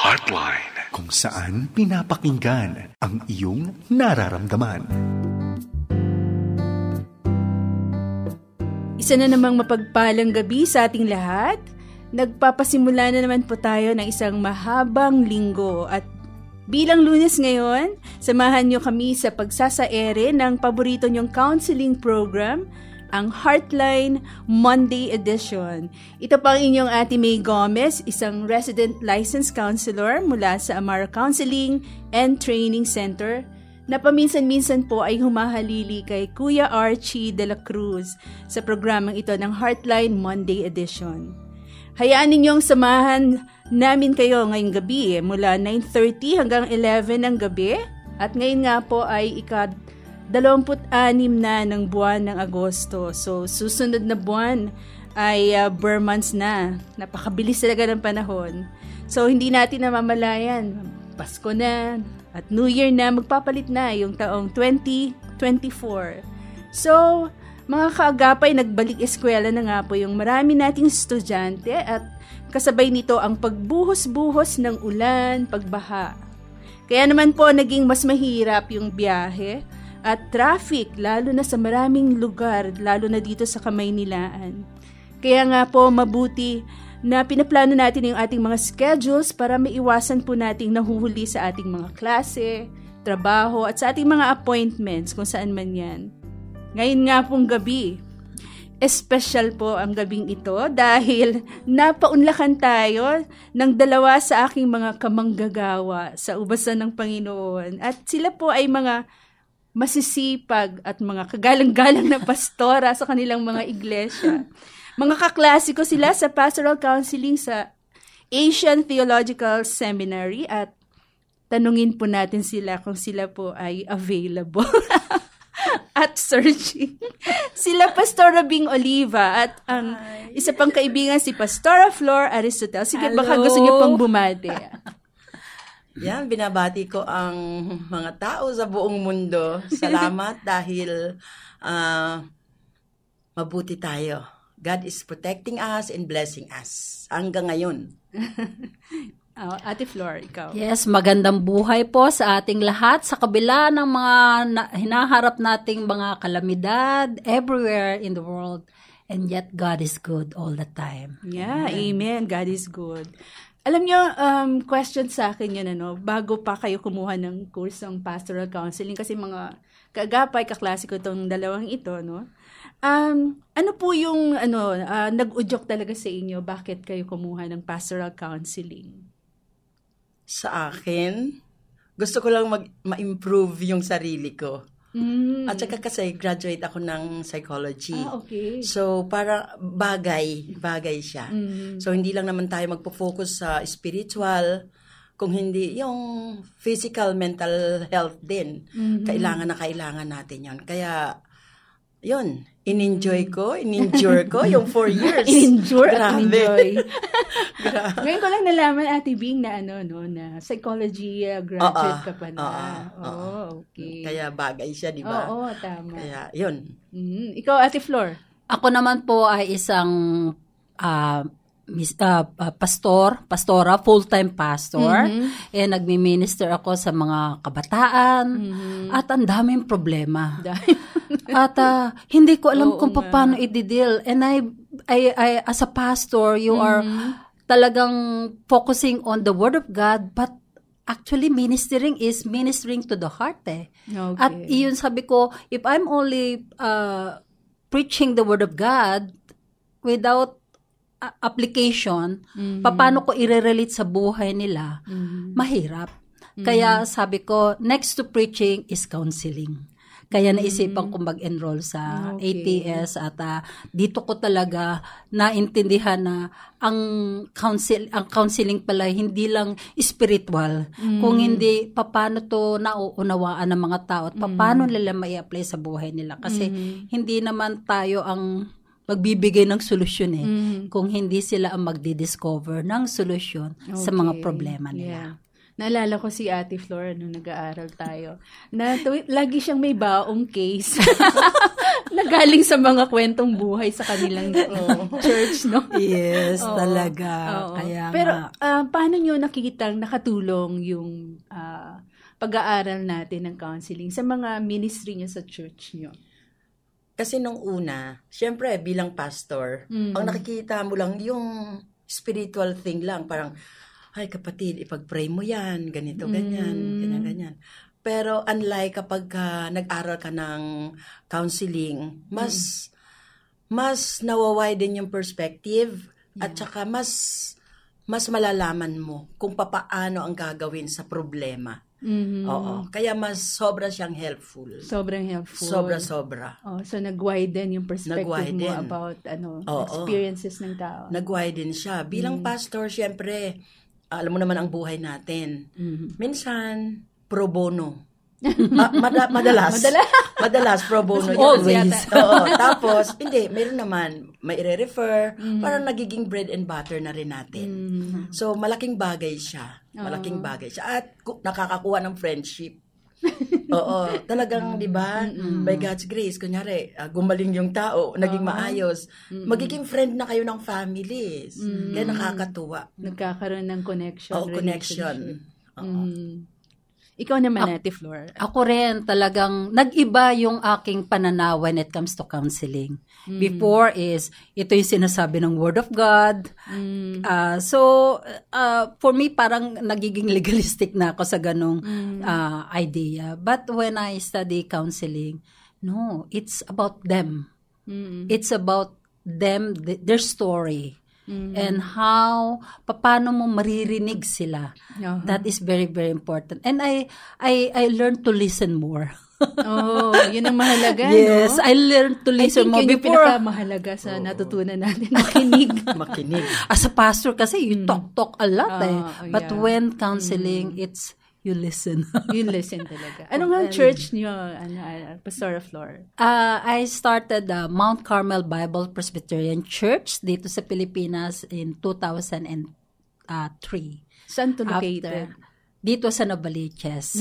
Heartline, kung saan pinapakinggan ang iyong nararamdaman. Isa na namang mapagpalang gabi sa ating lahat. Nagpapasimula na naman po tayo ng isang mahabang linggo at bilang Lunes ngayon, samahan niyo kami sa pagsasaere ng paborito niyong counseling program, ang Heartline Monday Edition. Ito po ang inyong Ate May Gomez, isang resident licensed counselor mula sa Amara Counseling and Training Center, na paminsan-minsan po ay humahalili kay Kuya Archie de la Cruz sa programang ito ng Heartline Monday Edition. Hayaan ninyong samahan namin kayo ngayong gabi mula 9:30 hanggang 11 ng gabi, at ngayon nga po ay 26 na ng buwan ng Agosto. So, susunod na buwan ay Burr months na. Napakabilis talaga ng panahon. So, hindi natin namamalayan. Pasko na at New Year na, magpapalit na yung taong 2024. So, mga kaagapay, nagbalik eskwela na nga po yung marami nating estudyante at kasabay nito ang pagbuhos-buhos ng ulan, pagbaha. Kaya naman po naging mas mahirap yung biyahe at traffic, lalo na sa maraming lugar, lalo na dito sa Kamaynilaan. Kaya nga po mabuti na pinaplano natin yung ating mga schedules para maiwasan po nating nahuhuli sa ating mga klase, trabaho, at sa ating mga appointments kung saan man yan. Ngayon nga pong gabi, espesyal po ang gabing ito dahil napaunlakan tayo ng dalawa sa aking mga kamanggagawa sa ubasan ng Panginoon. At sila po ay mga masisipag at mga kagalang-galang na pastora sa kanilang mga iglesia. Mga kaklase ko sila sa pastoral counseling sa Asian Theological Seminary at tanungin po natin sila kung sila po ay available at searching. Sila Pastora Bing Oliva at ang isa pang kaibigan si Pastora Flor Aristotel. Sige, hello. Baka gusto niyo pang bumati. Yan, binabati ko ang mga tao sa buong mundo. Salamat dahil mabuti tayo. God is protecting us and blessing us. Hanggang ngayon. Ate Flor, ikaw. Yes, magandang buhay po sa ating lahat sa kabila ng mga hinaharap nating mga kalamidad everywhere in the world. And yet, God is good all the time. Yeah, amen. God is good. Alam nyo, question sa akin yun, bago pa kayo kumuha ng kursong pastoral counseling, kasi mga kaagapay, kaklase ko itong dalawang ito, no? Ano po yung, nag-udyok talaga sa inyo, bakit kayo kumuha ng pastoral counseling? Sa akin, gusto ko lang ma-improve yung sarili ko. At saka kasi graduate ako ng psychology. Okay. So, para bagay siya. So, hindi lang naman tayo magpo-focus sa spiritual, kung hindi yung physical, mental health din. Kailangan natin yon. Kaya, yun, in-endure ko yung 4 years. Enjoy. Ngayon ko lang nalaman, Ate Bing, na na psychology graduate ka pa na. Okay. Kaya bagay siya, di ba? Oo, tama. Kaya, yun. Ikaw, Ate Flor? Ako naman po ay isang pastora, full-time pastor. Nagmi-minister ako sa mga kabataan. At ang daming problema. At hindi ko alam kung paano i-deal. And I as a pastor, you are talagang focusing on the Word of God, but actually ministering is ministering to the heart. Okay. At iyon sabi ko, if I'm only preaching the Word of God without application, paano ko i-relate sa buhay nila, mahirap. Kaya sabi ko, next to preaching is counseling. Kaya naisipan ko mag-enroll sa ATS at dito ko talaga naintindihan na ang counseling pala hindi lang spiritual, kung hindi paano to nauunawaan ng mga tao at paano nila mai-apply sa buhay nila. Kasi hindi naman tayo ang magbibigay ng solusyon kung hindi sila ang magdi-discover ng solusyon sa mga problema nila. Naalala ko si Ate Flor nung nag-aaral tayo. Lagi siyang may baong case na galing sa mga kwentong buhay sa kanilang church, no? Yes, talaga. Kaya pero paano nyo nakikitang nakatulong yung pag-aaral natin ng counseling sa mga ministry nyo sa church nyo? Kasi nung una, syempre bilang pastor, ang nakikita mo lang yung spiritual thing lang, parang ay kapatid, ipag-pray mo yan, ganito, ganyan. Pero unlike kapag nag-aral ka ng counseling, mas nawawiden yung perspective at saka mas malalaman mo kung papaano ang gagawin sa problema. Oo. Kaya sobra siyang helpful. Sobrang helpful. Sobra. So nag-widen yung perspective mo about experiences ng tao. Nag-widen siya. Bilang pastor, syempre, alam mo naman ang buhay natin. Minsan, pro bono. Madalas pro bono. Always. Oo. Tapos, hindi, meron naman, may i-refer, parang nagiging bread and butter na rin natin. So, malaking bagay siya. At nakakakuha ng friendship. Oo. Talagang, di ba, by God's grace, kunyari, gumaling yung tao, naging maayos, magiging friend na kayo ng families. Kaya nakakatuwa. Nagkakaroon ng connection. Connection. Ikaw naman, Ate Flor. Ako rin, talagang nag-iba yung aking pananaw when it comes to counseling. Before is, ito yung sinasabi ng Word of God. For me, parang nagiging legalistic na ako sa ganong idea. But when I study counseling, no, it's about them. It's about them, their story. And how, paano mo maririnig sila. That is very, very important. And I learned to listen more. Yun ang mahalaga, yes, no? I learned to listen more before. I think yun yung pinakamahalaga sa natutunan natin. Makinig. As a pastor kasi, you talk a lot But when counseling, it's you listen. You listen talaga. Ano nga church niyo, Pastora Flor? I started Mount Carmel Bible Presbyterian Church dito sa Pilipinas in 2003. Saan to located? Dito sa Novaliches.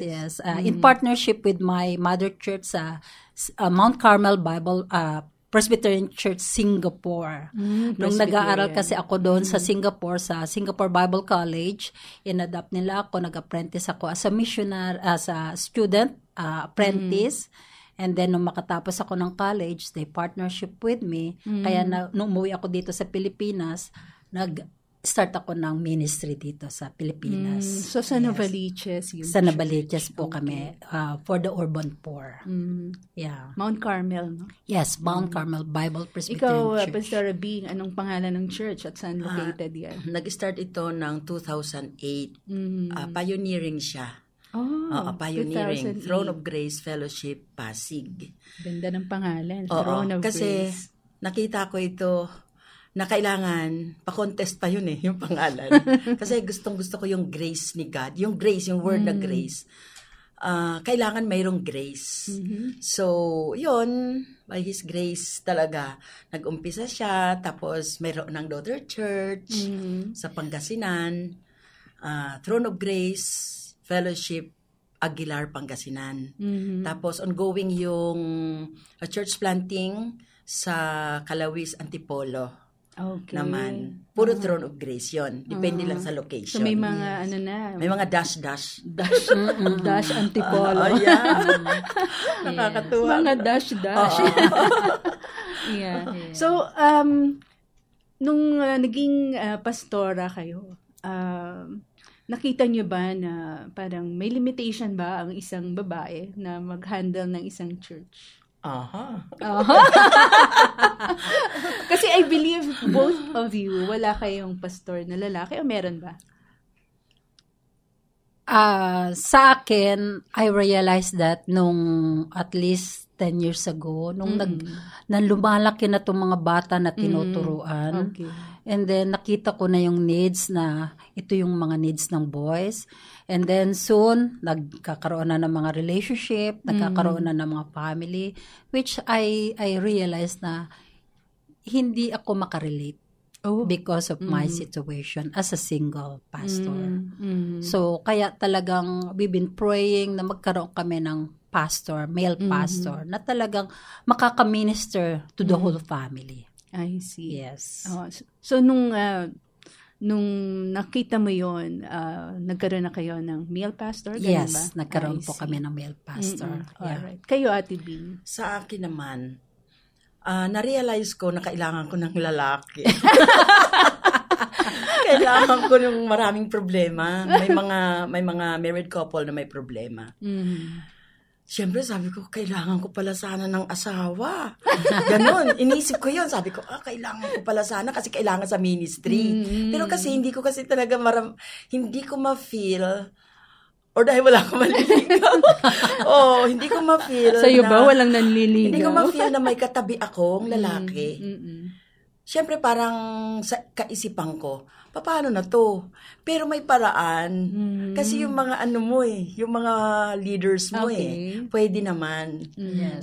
Yes. In partnership with my mother church sa Mount Carmel Bible Presbyterian Church Singapore. Nung nag-aaral kasi ako doon sa Singapore Bible College, in-adapt nila ako, nag-apprentice ako as a missionary, as a student, apprentice. And then, nung makatapos ako ng college, they partnership with me. Kaya nung umuwi ako dito sa Pilipinas, nag-start ako ng ministry dito sa Pilipinas. So, sa Novaliches? Sa Novaliches po kami for the urban poor. Yeah. Mount Carmel, no? Yes, Mount Carmel Bible Presbyterian Church. Ikaw, Pastor Bing, anong pangalan ng church at saan located yan? Nag-start ito ng 2008. Pioneering siya. Pioneering. 2008. Throne of Grace Fellowship, Pasig. Ganda ng pangalan. Throne of kasi Grace. Nakita ko ito na kailangan, pa-contest pa yun yung pangalan. Kasi gustong-gusto ko yung grace ni God. Yung grace, yung word na grace. Kailangan mayroong grace. So, yun, by His grace talaga. Nag-umpisa siya, tapos mayroon ng daughter church sa Pangasinan. Throne of Grace Fellowship, Aguilar, Pangasinan. Tapos, ongoing yung church planting sa Calawis, Antipolo. Okay. Naman. Puro Throne of Grace yun. Depende lang sa location. So may mga may mga dash. Dash Antipolo. Nakakatuwa. Mga dash. Yeah. So, nung naging pastora kayo, nakita niyo ba na parang may limitation ba ang isang babae na mag-handle ng isang church? Kasi I believe both of you, wala kayong pastor na lalaki o meron ba? Sa akin, I realized that nung at least 10 years ago, nung nang lumalaki na itong mga bata na tinuturuan. Okay. And then, nakita ko na yung needs na, ito yung mga needs ng boys. And then, soon, nagkakaroon na ng mga relationship, nagkakaroon na ng mga family, which I realized na hindi ako makarelate. because of my situation as a single pastor. So, kaya talagang we've been praying na magkaroon kami ng pastor, male pastor, na talagang makaka-minister to the whole family. I see. Yes. So, nung nakita mo yon, nagkaroon na kayo ng male pastor? Ganun Yes, ba? nagkaroon po kami ng male pastor. Alright. Kayo, Ate Bing? Sa akin naman, na-realize ko na kailangan ko ng lalaki. Kailangan ko ng maraming problema. May mga married couple na may problema. Siyempre, sabi ko, kailangan ko pala sana ng asawa. Ganon. Inisip ko yun. Sabi ko, kailangan ko pala sana kasi kailangan sa ministry. Pero kasi hindi ko kasi talaga hindi ko ma-feel. Or dahil wala akong maliligaw. Hindi ko ma-feel. Sa'yo ba walang nanliligaw? Hindi ko ma-feel na may katabi akong lalaki. Siyempre parang sa kaisipan ko, paano na to? Pero may paraan. Kasi yung mga yung mga leaders mo pwede naman.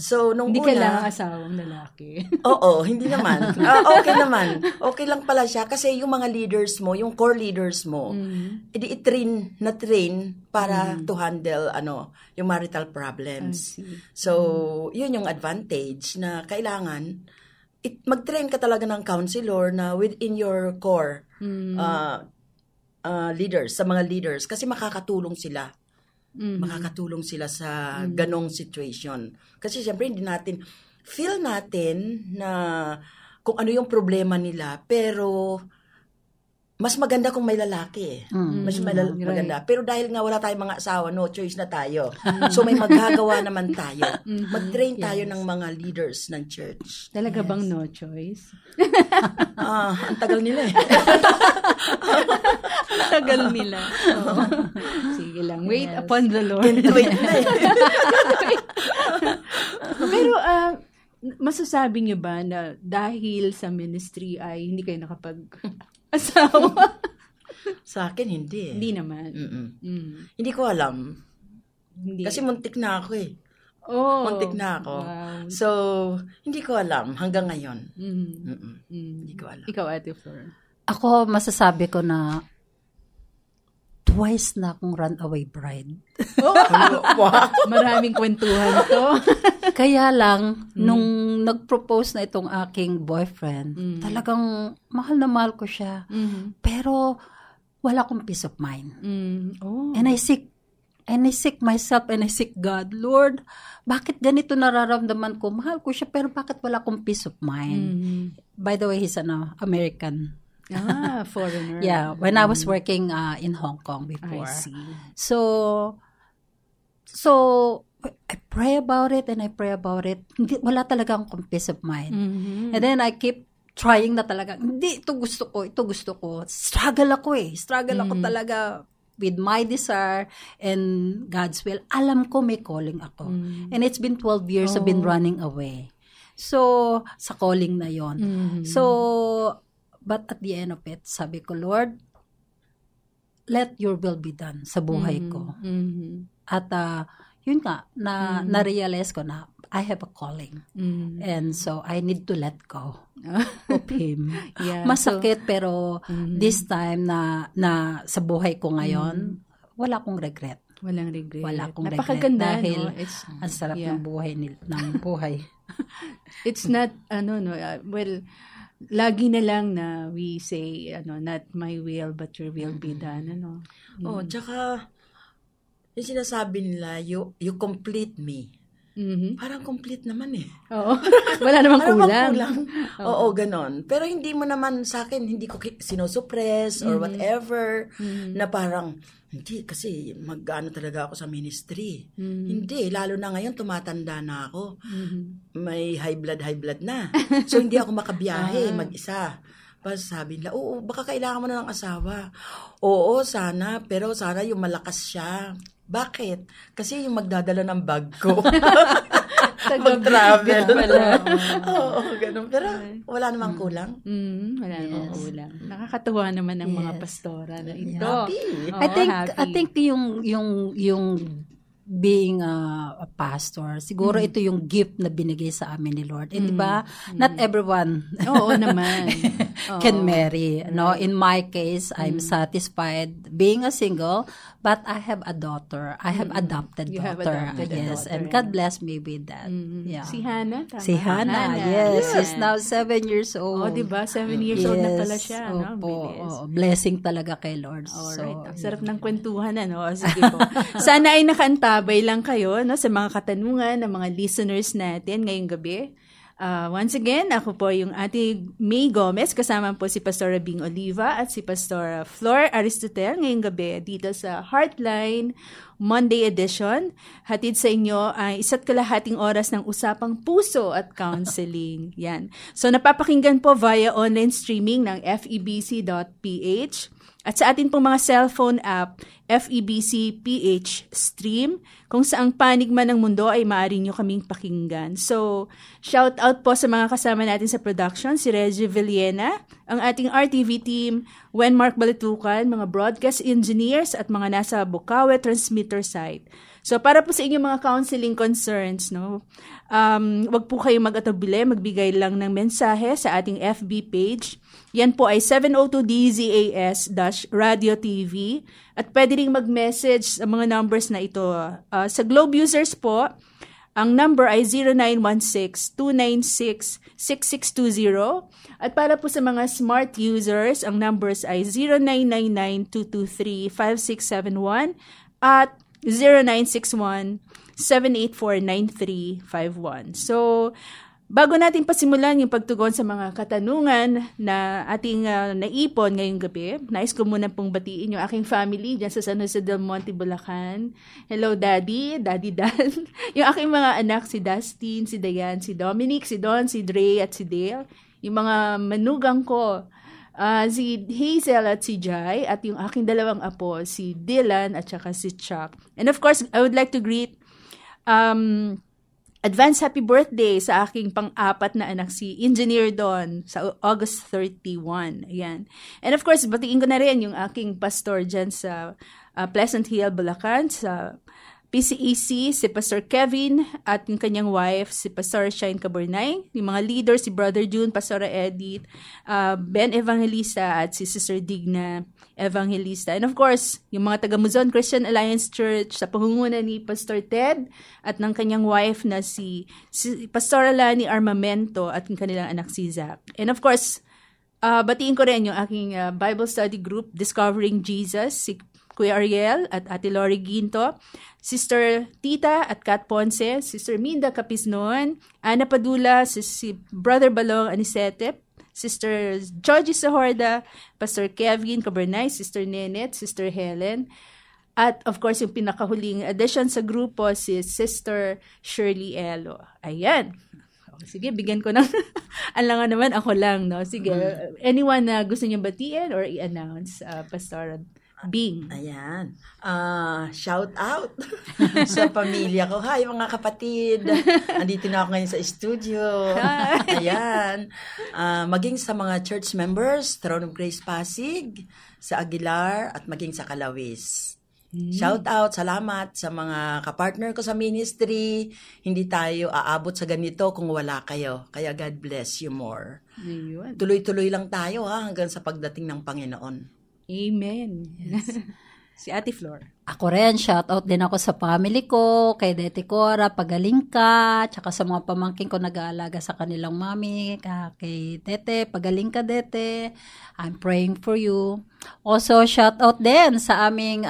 So, nung hindi kailangan asawang lalaki. Oo, hindi naman. Okay naman. Okay lang pala siya kasi yung mga leaders mo, yung core leaders mo, i-train para to handle yung marital problems. So, yun yung advantage na kailangan mag-train ka talaga ng counselor na within your core leaders, sa mga leaders, kasi makakatulong sila. Makakatulong sila sa ganong situation. Kasi siyempre, feel natin na kung ano yung problema nila, pero mas maganda kung may lalaki. Mas maganda. Pero dahil nga wala tayong mga asawa, no choice na tayo. So may magagawa naman tayo. Mag-train tayo ng mga leaders ng church. Talaga bang no choice? Ang tagal nila Ang tagal nila. Sige lang. Wait upon the Lord. Wait na Pero masasabi niyo ba na dahil sa ministry ay hindi kayo nakapag-asawa? Sa akin, hindi. Hindi naman. Hindi ko alam. Hindi. Kasi muntik na ako muntik na ako. Wow. So, hindi ko alam hanggang ngayon. Hindi ko alam. Ikaw, Ate Flor? Ako, masasabi ko na twice na akong runaway bride. Maraming kwentuhan to. Kaya lang, nung nag-propose na itong aking boyfriend, talagang mahal na mahal ko siya. Pero wala akong peace of mind. And I seek myself and I seek God. Lord, bakit ganito nararamdaman ko? Mahal ko siya, pero bakit wala akong peace of mind? By the way, he's an American. Foreigner. Yeah, when I was working in Hong Kong before. I see. So I pray about it and I pray about it. Wala talaga akong peace of mind. And then I keep trying na talaga. Hindi, ito gusto ko. Struggle ako talaga with my desire and God's will. Alam ko may calling ako. And it's been 12 years I've been running away. So, sa calling na yon. So, but at the end of it, sabi ko, Lord, let your will be done sa buhay ko. At yun nga, na-realize ko na I have a calling. And so, I need to let go of Him. Masakit, pero this time na sa buhay ko ngayon, wala akong regret. Walang regret. Wala akong regret. Napakaganda, dahil no? ang sarap ng buhay. It's not, well, lagi na lang na we say, not my will, but your will be done, Tsaka, yung sinasabi nila, you complete me. Parang complete naman Oo. Wala namang kulang. Oo, ganon. Pero hindi mo naman sa akin, hindi ko sinusuppress or whatever, na parang, hindi, kasi mag-ano talaga ako sa ministry. Hindi, lalo na ngayon, tumatanda na ako. May high blood na. So, hindi ako makabiyahe mag-isa. Tapos sabi nila, oo, baka kailangan mo na ng asawa. Oo, sana, pero sana yung malakas siya. Bakit? Kasi yung magdadala ng bag ko. Mag-travel. Oo, ganun. Pero wala namang kulang. Wala namang kulang. Nakakatuwa naman ang mga pastora na ito. Happy. I think yung being a pastor, siguro ito yung gift na binigay sa amin ni Lord. And di ba, not everyone. Oo naman. can marry. No, in my case, I'm satisfied being a single, but I have a daughter. I have adopted You have daughter. adopted a Yes, daughter. and God bless me with that. Yeah. Si Hannah, tama? Si Hannah, yes. She's now 7 years old. Oh, diba? 7 years old na pala siya. No? Opo, Bilis. blessing talaga kay Lord. Alright. Ang sarap ng kwentuhan, ano? O, sige po. Sana ay nakaantabay lang kayo, no, sa mga katanungan ng mga listeners natin ngayong gabi. Once again, ako po yung Ate May Gomez, kasama po si Pastora Bing Oliva at si Pastora Flor Aristotel ngayong gabi dito sa Heartline Monday edition. Hatid sa inyo ay isa't kalahating oras ng usapang puso at counseling. Yan. So napapakinggan po via online streaming ng febc.ph at sa atin pong mga cellphone app, FEBC PH Stream, kung saang panig man ng mundo ay maaari nyo kaming pakinggan. So, shout out po sa mga kasama natin sa production, si Reggie Villena, ang ating RTV team, Wenmark Balitukan, mga broadcast engineers at mga nasa Bukawe transmitter site. So, para po sa inyong mga counseling concerns, no, wag po kayong mag-atubili, magbigay lang ng mensahe sa ating FB page. Yan po ay 702 DZAS-Radio TV. At pwede rin mag-message sa mga numbers na ito. Sa Globe users po, ang number ay 0916-296-6620. At para po sa mga smart users, ang numbers ay 0999-223-5671 at 0961-784-9351. So, bago natin pasimulan yung pagtugon sa mga katanungan na ating naipon ngayong gabi, nais ko muna pong batiin yung aking family dyan sa San Jose del Monte, Bulacan. Hello, Daddy Dan. Yung aking mga anak, si Dustin, si Dayan, si Dominic, si Don, si Dre, at si Dale. Yung mga manugang ko, si Hazel at si Jai, at yung aking dalawang apo, si Dylan at saka si Chuck. And of course, I would like to greet advance happy birthday sa aking pang-apat na anak, si Engineer Don, sa August 31. Ayan. And of course, batiin ko na rin yung aking pastor dyan sa Pleasant Hill, Bulacan, sa PCEC, si Pastor Kevin at yung kanyang wife, si Pastor Shine Caburnay, yung mga leaders, si Brother June, Pastora Edith, Ben Evangelista at si Sister Digna Evangelista. And of course, yung mga taga Muzon Christian Alliance Church sa pangunguna ni Pastor Ted at ng kanyang wife na si Pastora Lani Armamento at yung kanilang anak si Zach. And of course, batiin ko rin yung aking Bible study group, Discovering Jesus, si Kuya Ariel at Ate Lori Ginto, Sister Tita at Kat Ponce, Sister Minda Capisnon, Ana Padula, si Brother Balong Anisete, Sister Georgie Sahorda, Pastor Kevin Cabernay, Sister Nenet, Sister Helen, at of course yung pinakahuling addition sa grupo, si Sister Shirley Elo. Ayan. Sige, bigyan ko ng alangan naman, ako lang, no? Sige, anyone na gusto niyo batiin or i-announce, Pastor Bing? Ayan. Shout out sa pamilya ko. Hi, mga kapatid. Andito na ako ngayon sa studio. Ayan. Maging sa mga church members, Throne of Grace Pasig, sa Aguilar, at maging sa Kalawis. Shout out, salamat sa mga kapartner ko sa ministry. Hindi tayo aabot sa ganito kung wala kayo. Kaya God bless you more. Ayun. Tuloy-tuloy lang tayo hanggang sa pagdating ng Panginoon. Amen. Yes. Si Ate Flor. Ako rin, shout out din ako sa family ko, kay Dete Cora, pagaling ka, tsaka sa mga pamangkin ko nag-aalaga sa kanilang mami, kay Dete, pagaling ka Dete, I'm praying for you. Also, shout out din sa aming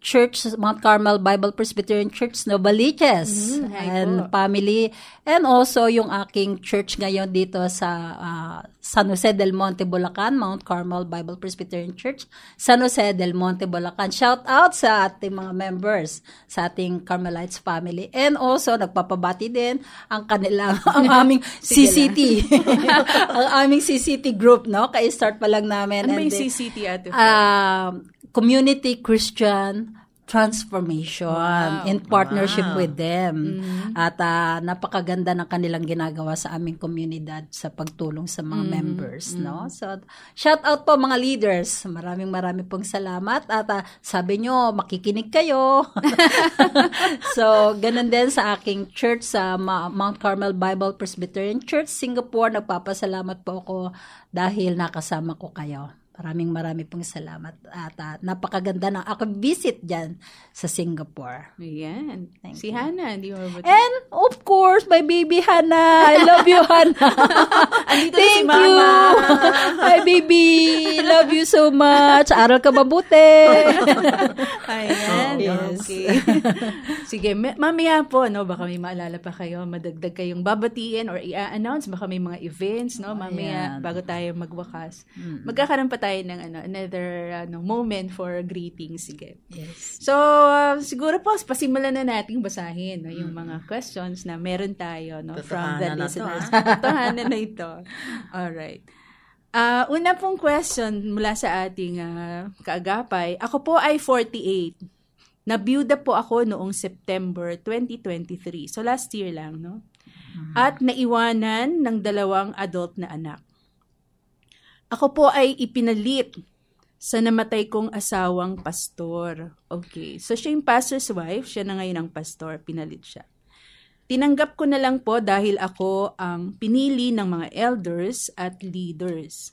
church, Mount Carmel Bible Presbyterian Church, Novaliches, and family, and also yung aking church ngayon dito sa San Jose del Monte, Bulacan, Mount Carmel Bible Presbyterian Church, San Jose del Monte, Bulacan. Shout out sa ating mga members, sa ating Carmelites family, and also nagpapabati din ang aming CCT, ang aming CCT group, no? Kaya start pa lang namin. Ano ba yung CCT, Ate? Community Christian transformation in partnership with them. At napakaganda ng kanilang ginagawa sa aming komunidad sa pagtulong sa mga members, no? So, shout out po mga leaders. Maraming pong salamat at sabi nyo, makikinig kayo. So, ganun din sa aking church sa Mount Carmel Bible Presbyterian Church, Singapore. Nagpapasalamat po ako dahil nakasama ko kayo. Marami pong salamat at napakaganda ng ako visit dyan sa Singapore. Ayan. Si Hannah, di mo ba? And of course, my baby Hannah. I love you, Hannah. Andito Thank na si Mama. you. Hi, baby. Love you so much. Aral ka mabuti. Ayan. Yes. Okay. Sige, mamaya po, no, baka may maalala pa kayo, madagdag kayong babatiin or i-announce, baka may mga events, no, mamaya bago tayo magwakas. Magkakaroon pa tayo ng another moment for greetings. Sige. Yes. So, siguro po, pasimulan na nating basahin, no, yung mga questions na meron tayo, no, from the listeners. Totohanan na ito. Alright. Una pong question mula sa ating kaagapay. Ako po ay 48. Nabiyuda po ako noong September 2023. So, last year lang, no? At naiwanan ng 2 adult na anak. Ako po ay ipinalit sa namatay kong asawang pastor. Okay. So, siya yung pastor's wife. Siya na ngayon ang pastor. Pinalit siya. Tinanggap ko na lang po dahil ako ang pinili ng mga elders at leaders.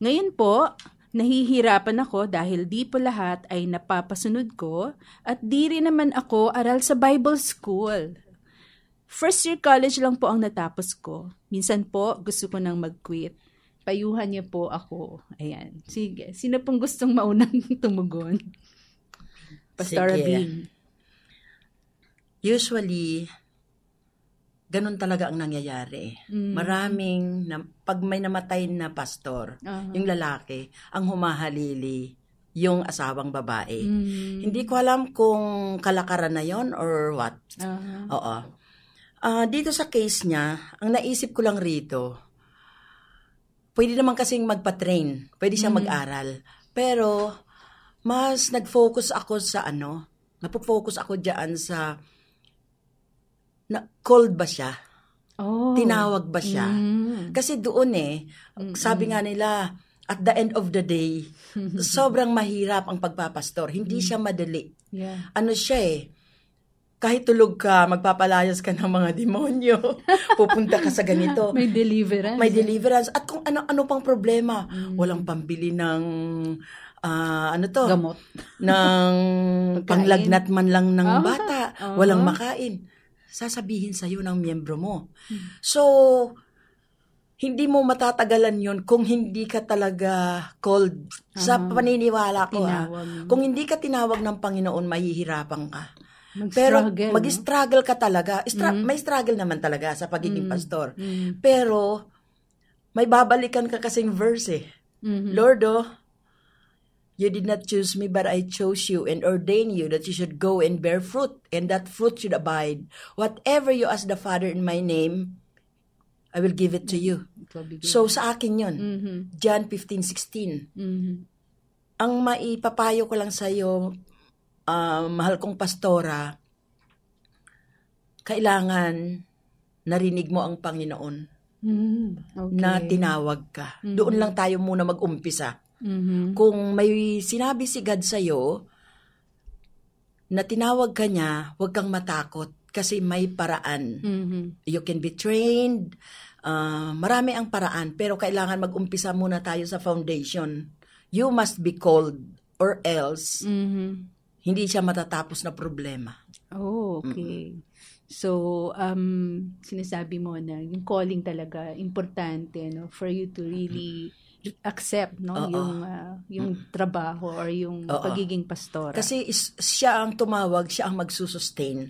Ngayon po, nahihirapan ako dahil di po lahat ay napapasunod ko at di rin naman ako aral sa Bible School. First year college lang po ang natapos ko. Minsan po, gusto ko nang mag-quit. Payuhan niyo po ako. Ayan. Sige. Sino pong gustong maunang tumugon? Pastor Bean. Usually, ganun talaga ang nangyayari. Maraming, pag may namatay na pastor, yung lalaki, ang humahalili yung asawang babae. Hindi ko alam kung kalakaran na yon or what. Oo. Dito sa case niya, ang naisip ko lang rito, pwede naman kasing magpa-train. Pwede siyang mag-aral. Pero, mas nag-focus ako sa napofocus ako dyan sa, called ba siya? Oh. Tinawag ba siya? Kasi doon sabi nga nila, at the end of the day, sobrang mahirap ang pagpapastor. Hindi siya madali. Yeah. Ano siya kahit tulog ka, magpapalayas ka ng mga demonyo, pupunta ka sa ganito. May deliverance. May deliverance. At kung ano pang problema, walang pambili ng, gamot. Ng panglagnat man lang ng bata. Walang makain. Sasabihin sa'yo ng miyembro mo. So, hindi mo matatagalan yon kung hindi ka talaga called. Sa paniniwala ko. Kung hindi ka tinawag ng Panginoon, mahihirapan ka. Pero mag-struggle ka talaga. May struggle naman talaga sa pagiging pastor. Pero may babalikan ka kasing verse Lord, you did not choose me, but I chose you and ordained you that you should go and bear fruit, and that fruit should abide. Whatever you ask the Father in my name, I will give it to you. So sa akin yun. John 15:16. Ang maipapayo ko lang sa'yo, mahal kong pastora, kailangan narinig mo ang Panginoon na tinawag ka. Doon lang tayo muna mag-umpisa. Kung may sinabi si God sa'yo na tinawag ka niya, huwag kang matakot kasi may paraan. You can be trained. Marami ang paraan, pero kailangan mag-umpisa muna tayo sa foundation. You must be called or else hindi siya matatapos na problema. Oh, okay. So, sinasabi mo na yung calling talaga importante, no, for you to really accept, no, yung trabaho or yung pagiging pastora. Kasi siya ang tumawag, siya ang magsusustain.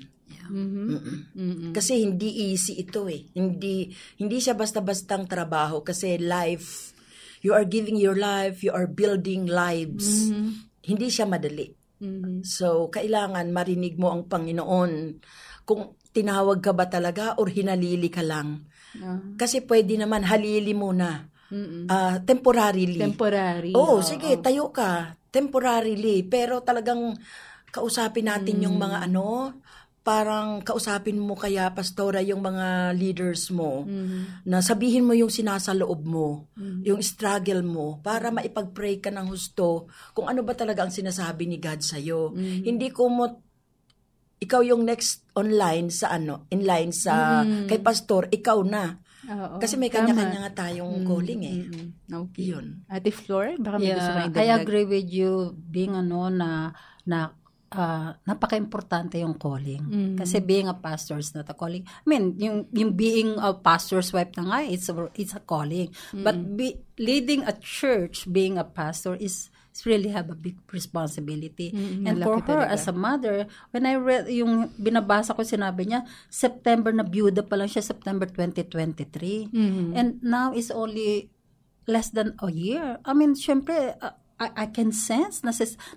Kasi hindi easy ito Hindi siya basta-bastang trabaho kasi life, you are giving your life, you are building lives. Hindi siya madali. So, kailangan marinig mo ang Panginoon kung tinawag ka ba talaga or hinalili ka lang. Kasi pwede naman halili muna. Temporarily. Temporary. Sige, tayo ka. Temporarily. Pero talagang kausapin natin yung mga parang kausapin mo kaya, Pastora, yung mga leaders mo, na sabihin mo yung sinasaloob mo, yung struggle mo, para maipag-pray ka ng husto kung ano ba talaga ang sinasabi ni God sa'yo. Hindi ikaw yung next inline sa kay Pastor, ikaw na. Oo, kasi may kanya-kanya nga tayong calling eh. Okay. Yun. Ate Flor, baka may gusto kayong I dagdag? agree with you being napaka-importante yung calling. Kasi being a pastor is not a calling. I mean, yung being a pastor's wife na nga, it's a calling. But leading a church, being a pastor is really have a big responsibility. And for her as a mother, when I read yung binabasa ko, sinabi niya, September na byuda pa lang siya, September 2023. And now is only less than a year. I mean, syempre, I can sense,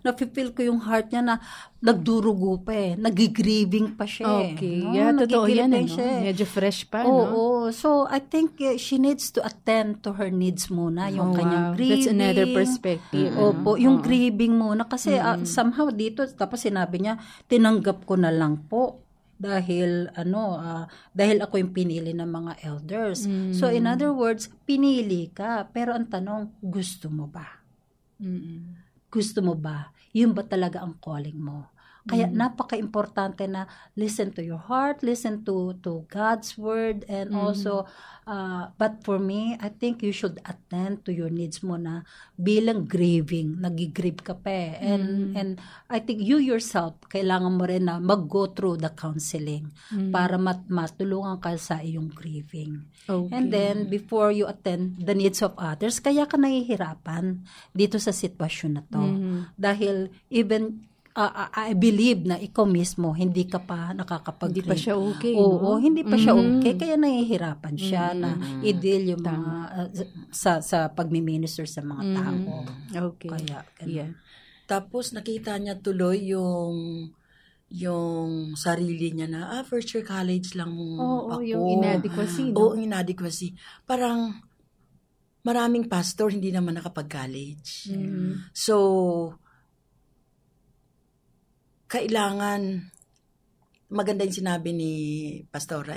na-feel ko yung heart niya na nagdurugo pa eh. Nag-grieving pa siya. Okay. No? Totoo yan. Medyo fresh pa. Oo. So, I think she needs to attend to her needs muna. Yung kanyang grieving. That's another perspective. Opo. Yung grieving muna. Kasi somehow dito, tapos sinabi niya, tinanggap ko na lang po. Dahil dahil ako yung pinili ng mga elders. So, in other words, pinili ka. Pero ang tanong, gusto mo ba? Gusto mo ba? Yun ba talaga ang calling mo? Kaya napaka-importante na listen to your heart, listen to God's word, and also, but for me, I think you should attend to your needs mo na bilang grieving, nag-grieve ka pa eh. And I think you yourself, kailangan mo rin na mag-go through the counseling para matulungan ka sa iyong grieving. Okay. And then, before you attend the needs of others, kaya ka nahihirapan dito sa sitwasyon na to. Dahil even I believe na ikaw mismo, hindi ka pa nakakapag-grieve. Hindi pa siya okay. Oo, hindi pa siya okay. Kaya nahihirapan siya na i-deal yung mga sa pagmi-minister sa mga tao. Okay. Kaya, yeah. Tapos nakita niya tuloy yung sarili niya na, first year college lang ako. Yung inadequacy. No? Oo, inadequacy. Parang maraming pastor hindi naman nakapag-college. So, kailangan, maganda yung sinabi ni Pastora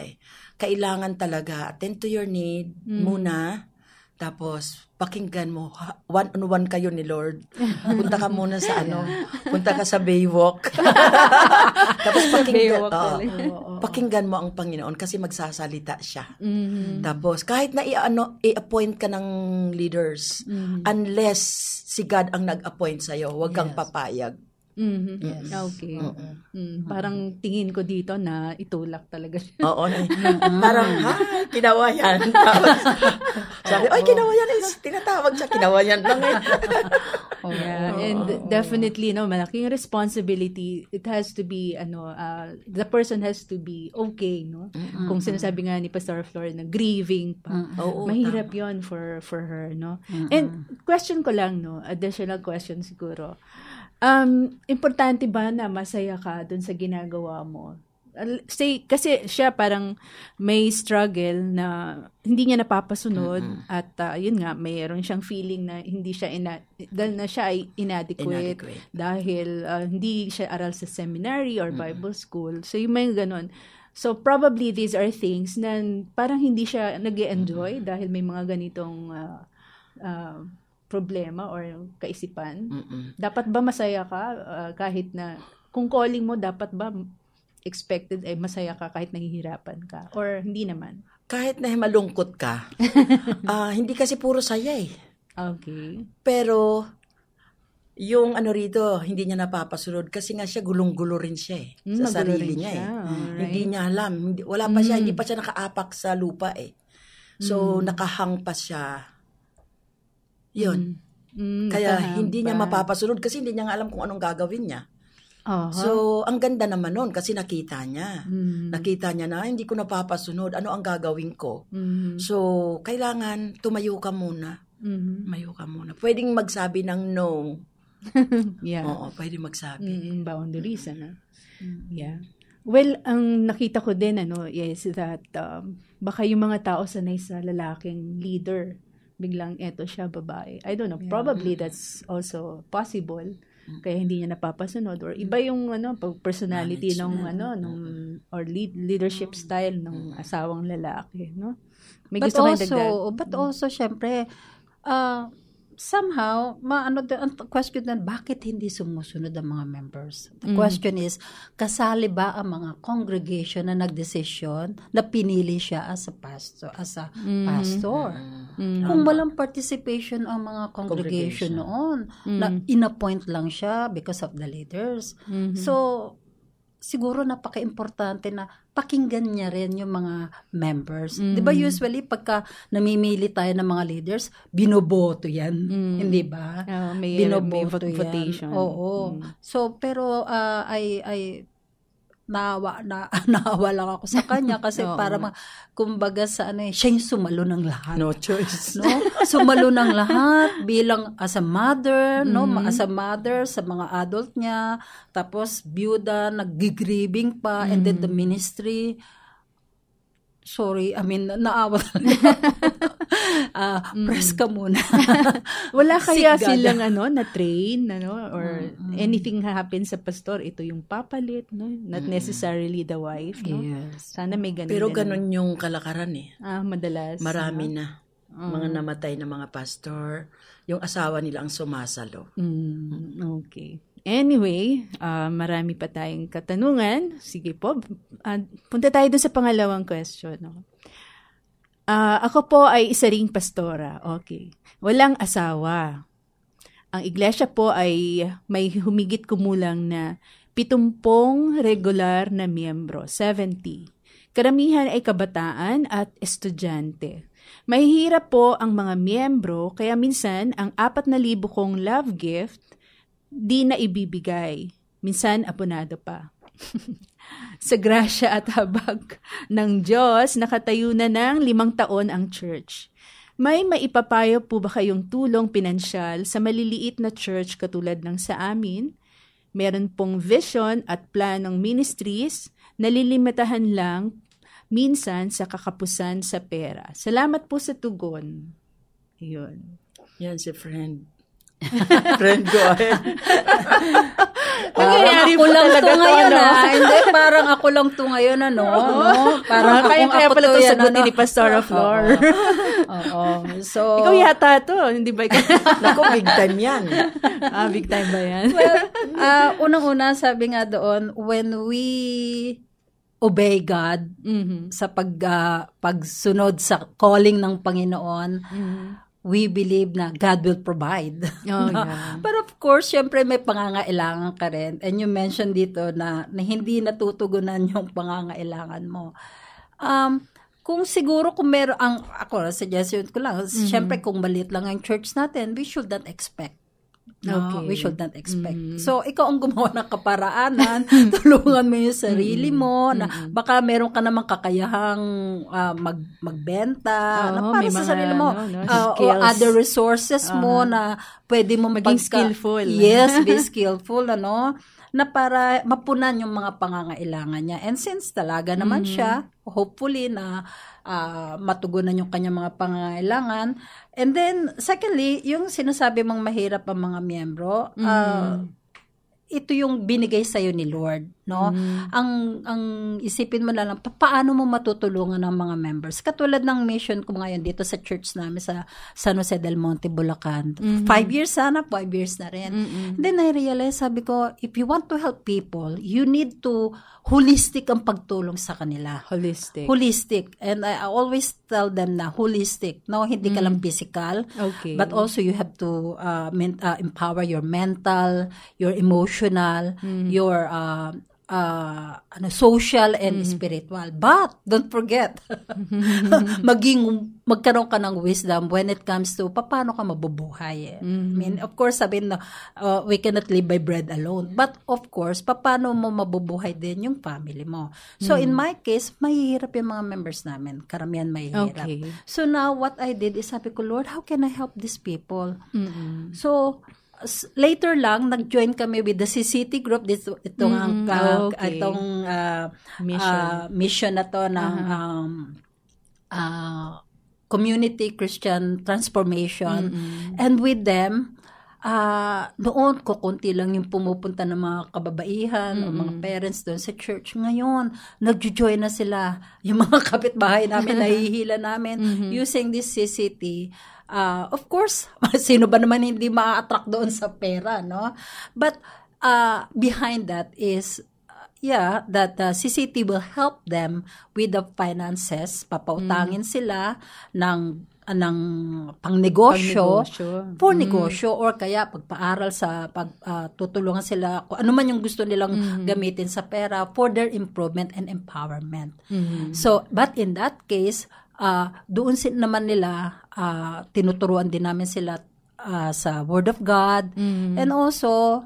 kailangan talaga attend to your need muna, tapos pakinggan mo, one-on-one kayo ni Lord. Punta ka muna sa punta ka sa Baywalk. Tapos pakinggan mo ang Panginoon kasi magsasalita siya. Tapos kahit na i-appoint ka ng leaders, unless si God ang nag-appoint sa'yo, huwag kang papayag. Yes. Okay. Parang tingin ko dito na itulak talaga siya. Oo. Parang, kinawayan. Sabi, kinawayan. Tinatawag siya, kinawayan lang. Yeah, and definitely, malaking responsibility. It has to be, the person has to be okay, no? Kung sinasabi nga ni Pastor Flor na grieving pa. Mahirap yon for her, no? And question ko lang, additional question siguro. Importante ba na masaya ka dun sa ginagawa mo? Kasi siya parang may struggle na hindi niya napapasunod at yun nga, mayroon siyang feeling na hindi siya dahil na siya ay inadequate. Dahil hindi siya aral sa seminary or Bible school. So yung may ganun. So probably these are things na parang hindi siya nag-e-enjoy dahil may mga ganitong problema or kaisipan. Dapat ba masaya ka kahit na kung calling mo, dapat ba expected masaya ka kahit nahihirapan ka or hindi naman? Kahit na malungkot ka. Hindi kasi puro saya Okay. Pero yung rito, hindi niya napapasunod kasi nga siya gulong-gulo rin siya sa sarili niya Hindi niya alam. Wala pa siya, hindi pa siya nakaapak sa lupa So, nakahang pa siya. Yun. Kaya hindi niya mapapasunod kasi hindi niya nga alam kung anong gagawin niya. So, ang ganda naman nun kasi nakita niya. Nakita niya na, hindi ko napapasunod. Ano ang gagawin ko? So, kailangan tumayo ka muna. Tumayo ka muna. Pwedeng magsabi ng no. Yeah. Oo, pwedeng magsabi. Boundaries, Yeah. Well, ang nakita ko din, is that baka yung mga tao sanay sa lalaking leader, biglang eto siya babae. I don't know, probably that's also possible. kaya hindi niya napapasunod, or iba yung personality nung or leadership style ng asawang lalaki, no? May gusto kayong dagdag? But also syempre somehow, ang question na, bakit hindi sumusunod ang mga members? The question is, kasali ba ang mga congregation na nagdesisyon na pinili siya as a pastor? Kung walang participation ang mga congregation noon, na inappoint lang siya because of the leaders. So, siguro napaka-importante na pakinggan niya rin yung mga members. Di ba usually pagka namimili tayo ng mga leaders, binoboto yan. Hindi ba? May votation. Oo. So, pero naawa lang ako sa kanya kasi para kumbaga sa siya yung sumalo ng lahat. No choice. No? Sumalo ng lahat bilang as a mother, no? As a mother sa mga adult niya, tapos byuda, nag-grieving pa, and then the ministry. Sorry, naawa press ka muna. Wala kaya silang na-train, or anything happens sa pastor, ito yung papalit, no? Not necessarily the wife, no? Yes. Sana may ganun. Pero ganun yung kalakaran madalas. Marami na. Mga namatay na mga pastor, yung asawa nila ang sumasalo. Okay. Anyway, marami pa tayong katanungan. Sige po, punta tayo dun sa pangalawang question. No? Ako po ay isa ring pastora. Okay. Walang asawa. Ang iglesia po ay may humigit kumulang na 70 regular na miyembro, 70. Karamihan ay kabataan at estudyante. Mahihirap po ang mga miyembro, kaya minsan ang 4,000 kong love gift di na ibibigay. Minsan, apunado pa. Sa grasya at habag ng Diyos, nakatayo na ng 5 taon ang church. May maipapayo po ba kayong tulong pinansyal sa maliliit na church katulad ng sa amin? Meron pong vision at planong ministries, nalilimitahan lang minsan sa kakapusan sa pera. Salamat po sa tugon. Yun. Yan si friend. Friend, go ahead. Parang ako lang to ngayon, Hindi, parang ako lang to ngayon, no? Parang kaya pala ito sagutin ni Pastora Flor. So, ikaw yata to, hindi ba ikaw? Naku, big time yan. Big time ba yan? Well, unang-una, sabi nga doon, when we obey God sa pagsunod sa calling ng Panginoon, we believe na God will provide. But of course, syempre may pangangailangan ka rin. And you mentioned dito na hindi natutugunan yung pangangailangan mo. Kung siguro kung meron, suggestion ko lang, syempre kung maliit lang ang church natin, we should not expect. We should not expect. So, ikaw ang gumawa ng kaparaanan, tulungan mo yung sarili mo, na baka meron ka namang kakayahang magbenta, na para sa sarili mo, o other resources mo na pwede mo maging skillful. Yes, be skillful, na para mapunan yung mga pangangailangan niya. And since talaga naman siya, hopefully na matugunan yung kanyang mga pangangailangan. And then, secondly, yung sinasabi mong mahirap ang mga miyembro, ito yung binigay sa'yo ni Lord, no? Ang isipin mo na lang, paano mo matutulungan ang mga members? Katulad ng mission ko ngayon dito sa church namin sa San Jose del Monte, Bulacan. 5 years sana, 5 years na rin. Then I realized, sabi ko, if you want to help people, you need to holistic ang pagtulong sa kanila. Holistic. And I always tell them na holistic. No, hindi ka lang physical, but also you have to empower your mental, your emotional, your social and spiritual. But don't forget, magkaroon ka ng wisdom when it comes to paano ka mabubuhay. I mean, of course, sabihin na we cannot live by bread alone. But of course, paano mo mabubuhay din yung family mo. So in my case, mahihirap yung mga members namin. Karamihan mahihirap. So now what I did is sabi ko, Lord, how can I help these people? So later lang nag-join kami with the CCT group, itong mission na to ng Community Christian Transformation. And with them, noon kukunti lang yung pumupunta ng mga kababaihan o mga parents doon sa church. Ngayon, nagjo-join na sila. Yung mga kapitbahay namin, nahihila namin using this CCT. Of course, sino ba naman hindi ma-attract doon sa pera, no? But behind that is that CCT will help them with the finances. Papautangin sila ng pangnegosyo for negosyo or kaya pagpaaral sa tutulungan sila kung ano man yung gusto nilang gamitin sa pera for their improvement and empowerment. So, but in that case, doon naman nila tinuturuan din namin sila sa Word of God and also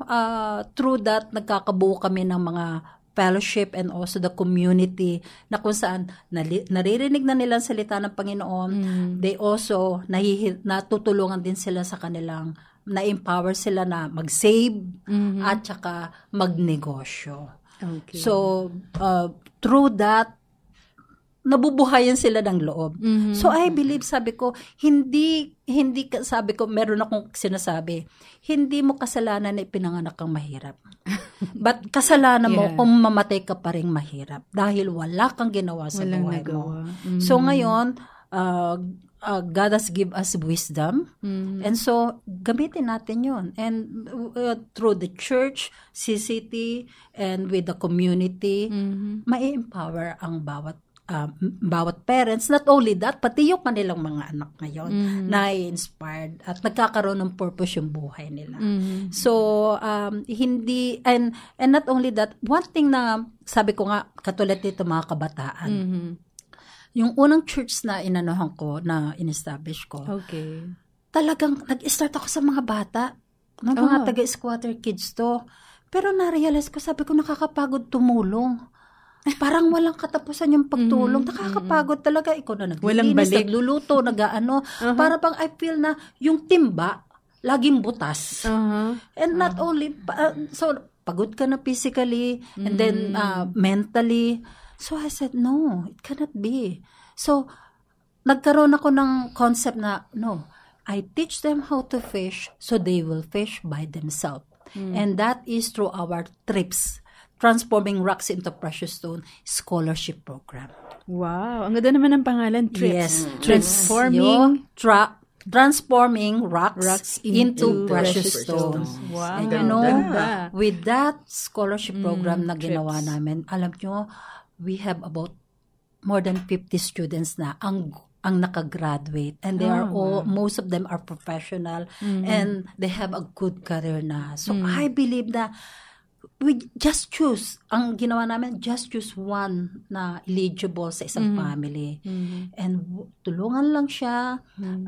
through that nagkakabuo kami ng mga fellowship and also the community na kung saan naririnig na nila ang salita ng Panginoon. They also natutulungan din sila sa kanilang na-empower sila na mag-save at saka magnegosyo. Okay. So through that nabubuhayan sila ng loob. So I believe, sabi ko, hindi sabi ko, meron akong sinasabi, hindi mo kasalanan na ipinanganak kang mahirap. But kasalanan mo kung mamatay ka pa rin mahirap dahil wala kang ginawa sa buhay mo. So ngayon, God has give us wisdom and so gamitin natin yun. And through the church, CCT, and with the community, ma-empower ang bawat parents. Not only that, pati yung kanilang mga anak ngayon na-inspired at nagkakaroon ng purpose yung buhay nila. So, hindi, and not only that, one thing na sabi ko nga, katulad dito mga kabataan, yung unang church na inanohan ko, na in-establish ko, talagang nag-start ako sa mga bata, ng mga taga-squatter kids to. Pero na-realize ko, sabi ko, nakakapagod tumulong. Parang walang katapusan yung pagtulong. Nakakapagod talaga. Ikaw na naglilinis, nagluluto, nag-ano. Para bang I feel na yung timba, laging butas. And not only, so pagod ka na physically, and then mentally. So I said, no, it cannot be. So, nagkaroon ako ng concept na, no, I teach them how to fish so they will fish by themselves. And that is through our trips. Transforming Rocks into Precious Stone Scholarship Program. Wow, ang ganda naman ng pangalan, Trips. Yes, transforming rocks into precious stones. Wow. And with that scholarship program na ginawa namin, alam nyo, we have about more than 50 students na ang nakagraduate, and they are most of them are professional and they have a good career na. So I believe na we just choose, ang ginawa namin, just choose one na eligible sa isang family. And tulungan lang siya,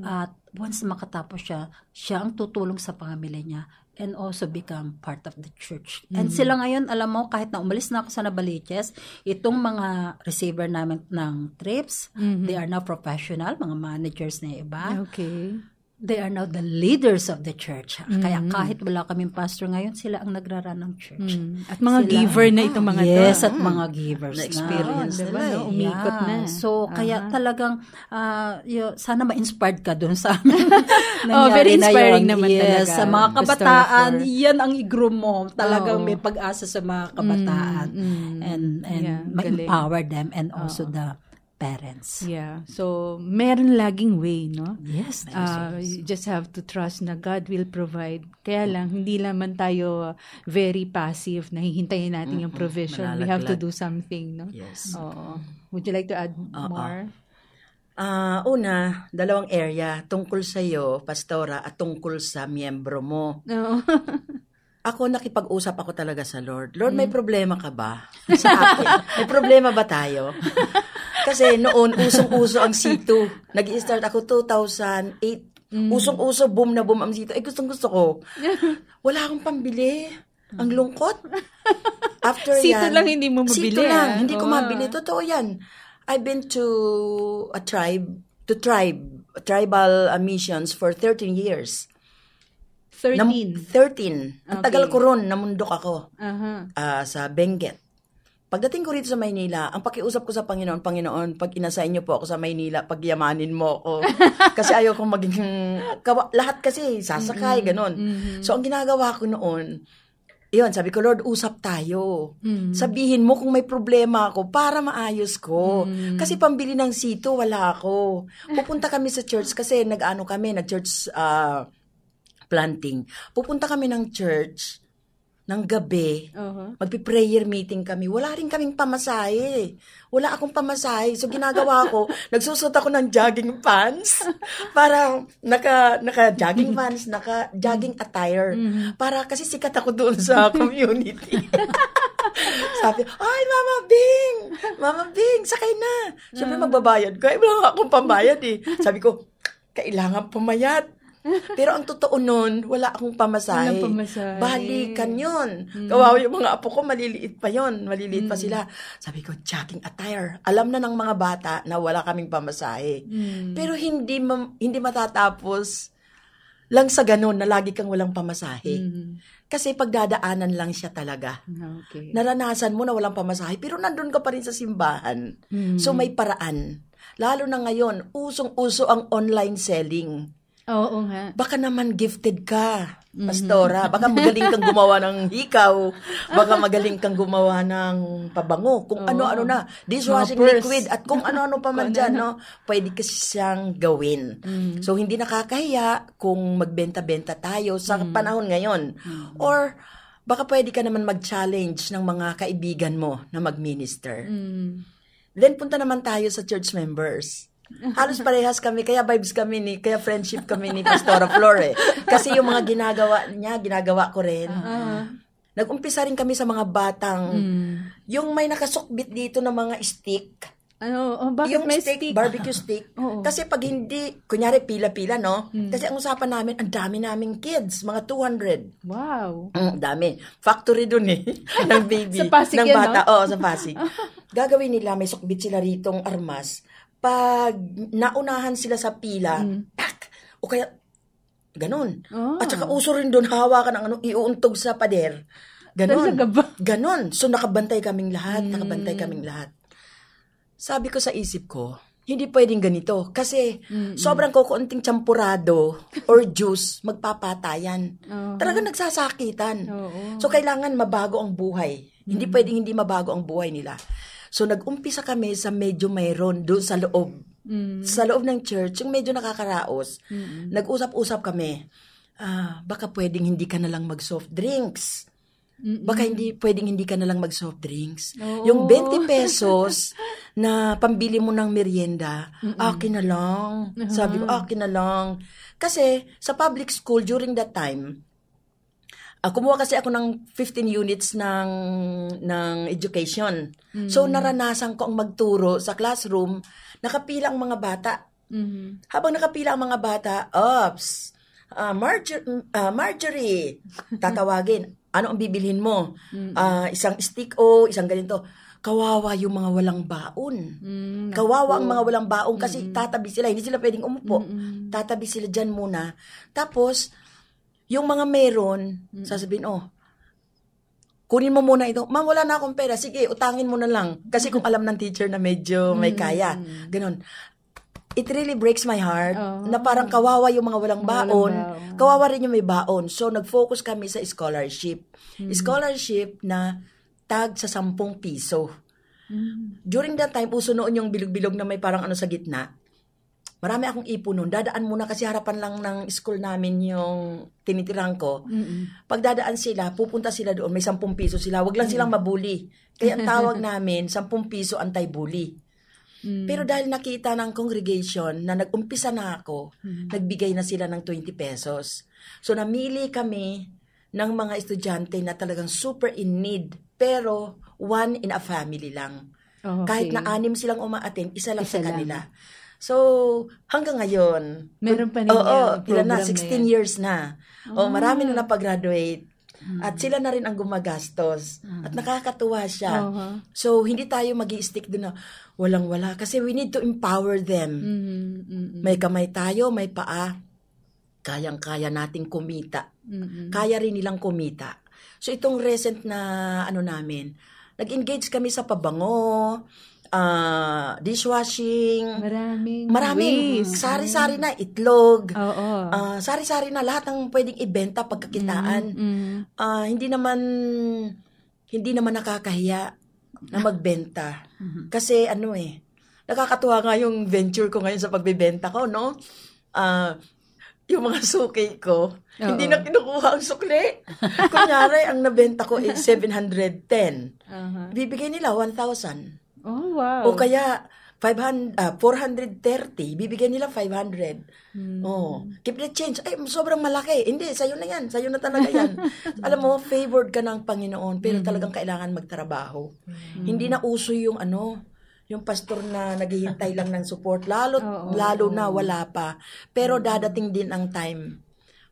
at once makatapos siya ang tutulong sa family niya and also become part of the church. And sila ngayon, alam mo, kahit na umalis na ako sa Navaliches, itong mga receiver namin ng trips, they are now professional, mga managers na iba. Okay. They are now the leaders of the church. Kaya kahit wala kaming pastor ngayon, sila ang nagrarun ng church. At mga giver na itong mga Yes, at mga givers na. Experience nila. Umikot na. So, kaya talagang, sana ma-inspired ka dun sa amin. Very inspiring naman yes, talaga. Sa mga kabataan, yan ang i-groom mo. Talagang may pag-asa sa mga kabataan. And ma-empower them and also the parents. Yeah. So, meron laging way, no? Yes. You just have to trust na God will provide. Kaya lang, hindi naman tayo very passive na hihintayin natin yung provision. We have to do something, no? Yes. Would you like to add more? Una, dalawang area. Tungkol sa iyo, Pastora, at tungkol sa miyembro mo. Ako, nakipag-usap ako talaga sa Lord. Lord, may problema ka ba? Sa akin. May problema ba tayo? Kasi noon, usong-uso ang C2. Nag-i-start ako 2008. Usong-uso, boom na boom ang C2. Gustong-gusto ko. Wala akong pambili. Ang lungkot. After C2 yan. lang hindi mo mabili. C2 lang, hindi ko mabili. Totoo yan. I've been to tribal missions for 13 years. 13. 13. Ang tagal ko ron, namundok ako sa Benguet. Pagdating ko rito sa Maynila, ang pakiusap ko sa Panginoon, pag inassign niyo po ako sa Maynila, pagyamanin mo ako. Kasi ayaw kong maging, lahat kasi sasakay, ganon. So, ang ginagawa ko noon, yun, sabi ko, Lord, usap tayo. Sabihin mo kung may problema ako para maayos ko. Kasi pambili ng sito, wala ako. Pupunta kami sa church kasi nag-church planting. Pupunta kami ng church ng gabi, magpi-prayer meeting kami. Wala rin kaming pamasahe. Wala akong pamasahe. So, ginagawa ko, nagsusot ako ng jogging pants. Para, naka-jogging pants, naka-jogging attire. Para, kasi sikat ako doon sa community. Sabi, ay, Mama Bing, sakay na. Siyempre, magbabayad ko. Wala akong pambayad eh. Sabi ko, kailangan pumayat. Pero ang totoo nun, wala akong pamasahe. Balikan yun. Kawawa yung mga apo ko, maliliit pa yun. Maliliit pa sila. Sabi ko, jogging attire. Alam na ng mga bata na wala kaming pamasahe. Pero hindi matatapos lang sa ganun na lagi kang walang pamasahe. Kasi pagdadaanan lang siya talaga. Okay. Naranasan mo na walang pamasahe, pero nandun ka pa rin sa simbahan. So may paraan. Lalo na ngayon, usong-uso ang online selling. Oo nga. Baka naman gifted ka, pastora. Baka magaling kang gumawa ng hikaw. Baka magaling kang gumawa ng pabango. Kung ano-ano na. Dishwashing liquid at kung ano-ano pa man dyan, no? Pwede kasi siyang gawin. So, hindi nakakahiya kung magbenta-benta tayo sa panahon ngayon. Or, baka pwede ka naman mag-challenge ng mga kaibigan mo na mag-minister. Then, punta naman tayo sa church members. Halos parehas kami, kaya vibes kami kaya friendship kami ni Pastora Flor eh. Kasi yung mga ginagawa niya, ginagawa ko rin. Nag-umpisa rin kami sa mga batang, yung may nakasukbit dito ng mga stick. Bakit yung may stick? Barbecue stick. Kasi pag hindi, kunyari pila-pila, no? Kasi ang usapan namin, ang dami naming kids, mga 200. Wow. Dami. Factory dun eh, ng baby. Sa Pasig ng yan, bata. no? Oo, sa Pasig. Gagawin nila, may sukbit sila ritong armas. Pag naunahan sila sa pila, pak! O kaya, ganun. At saka uso rin doon, hawakan ang iuuntog sa pader. Ganun. Ganun. So, nakabantay kaming lahat. Sabi ko sa isip ko, hindi pwedeng ganito. Kasi, sobrang kukunting champurado or juice, magpapatayan. Talagang nagsasakitan. So, kailangan mabago ang buhay. Hindi pwedeng hindi mabago ang buhay nila. So, nag-umpisa kami sa medyo mayroon doon sa loob. Sa loob ng church, yung medyo nakakaraos. Nag-usap-usap kami. Baka pwedeng hindi ka na lang mag-soft drinks. Baka pwedeng hindi ka na lang mag-soft drinks. Yung 20 pesos na pambili mo ng merienda, akin na lang. Sabi ko, akin na lang. Kasi, sa public school, during that time, kumuha kasi ako ng 15 units ng education. So, naranasan ko ang magturo sa classroom, nakapila ang mga bata. Habang nakapila ang mga bata, Marjorie, tatawagin. Ano ang bibilhin mo? Isang stick isang ganito. Kawawa yung mga walang baon. Kawawa ang mga walang baon kasi tatabi sila. Hindi sila pwedeng umupo. Tatabi sila dyan muna. Tapos, yung mga meron, sasabihin, kunin mo muna ito. Ma'am, wala na akong pera. Sige, utangin mo na lang. Kasi kung alam ng teacher na medyo may kaya. Ganon. It really breaks my heart na parang kawawa yung mga walang baon. Kawawa rin yung may baon. So, nag-focus kami sa scholarship. Scholarship na tag sa 10 piso. During that time, uso noon yung bilog-bilog na may parang sa gitna. Marami akong ipon nun. Dadaan muna kasi harapan lang ng school namin yung tinitirang ko. Pag dadaan sila, pupunta sila doon. May 10 piso sila. Wag lang silang mabuli. Kaya ang tawag namin, 10 piso anti-bully. Pero dahil nakita ng congregation na nag-umpisa na ako, nagbigay na sila ng 20 pesos. So namili kami ng mga estudyante na talagang super in need. Pero one in a family lang. Kahit na 6 silang uma-attend, isa lang sa kanila. So, hanggang ngayon, meron pa ninyo ilan na, 16 years na. Marami na napag-graduate. At sila na rin ang gumagastos. At nakakatuwa siya. So, hindi tayo mag-i-stick doon na walang-wala. Kasi we need to empower them. May kamay tayo, may paa. Kayang-kaya nating kumita. Kaya rin nilang kumita. So, itong recent na namin, nag-engage kami sa pabango, dishwashing. Maraming ways. Sari-sari na, itlog. Oo. Sari-sari na lahat ng pwedeng ibenta pagkakitaan. Hindi naman nakakahiya na magbenta. Kasi nakakatuwa nga yung venture ko ngayon sa pagbebenta ko, no? Yung mga suki ko, hindi na kinukuha ang sukli. Kunyari, ang nabenta ko is 710. Bibigay nila 1,000. Oh, wow. O kaya 430, bibigyan nila 500. Keep the change. Ay, sobrang malaki. Hindi, sa'yo na yan. Sa'yo na talaga yan. Alam mo, favored ka ng Panginoon, pero talagang kailangan magtrabaho. Hindi na uso yung yung pastor na naghihintay lang ng support. Lalo na wala pa. Pero dadating din ang time.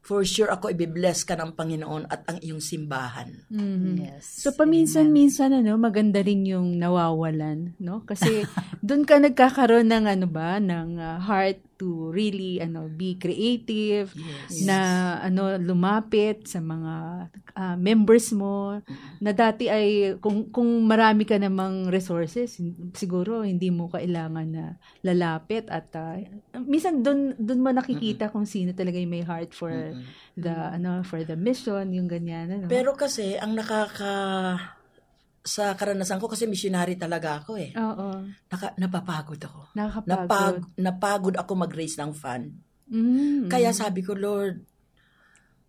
For sure ako ibibless ka ng Panginoon at ang iyong simbahan. Yes. So paminsan-minsan maganda rin yung nawawalan, no? Kasi doon ka nagkakaroon ng ng heart to really be creative, na lumapit sa mga members mo na dati ay kung marami ka namang resources, siguro hindi mo kailangan na lalapit at minsan doon mo nakikita kung sino talaga yung may heart for for the mission, yung ganyan. Pero kasi ang sa karanasan ko, kasi missionary talaga ako eh. Oo. Napapagod ako. Napagod ako mag-raise ng fund. Kaya sabi ko, Lord,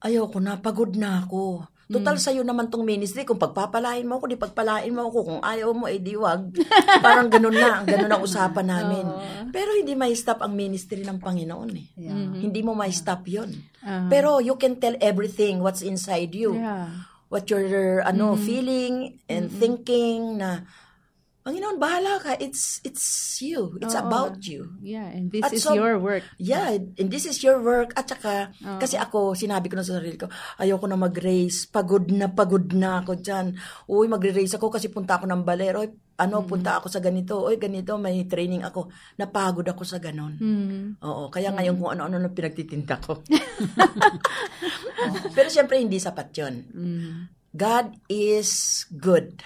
ayoko na, pagod na ako. Total sa'yo naman tong ministry, kung pagpapalain mo ako, di pagpalain mo ako, kung ayaw mo, di wag. Parang ganun ang usapan namin. Pero hindi may stop ang ministry ng Panginoon eh. Hindi mo may stop yun. Pero you can tell everything what's inside you. What you're feeling and thinking na, Panginoon, bahala ka. It's you. It's about you. Yeah, and this is your work. Yeah, and this is your work. At saka, kasi ako, sinabi ko na sa sarili ko, ayoko na mag-race. Pagod na ako dyan. Uy, magre-race ako kasi punta ako ng balero. Punta ako sa ganito. Uy, ganito, may training ako. Napagod ako sa ganon. Oo, kaya ngayon kung ano-ano na pinagtitinda ko. Pero syempre, hindi sapat yun. God is good.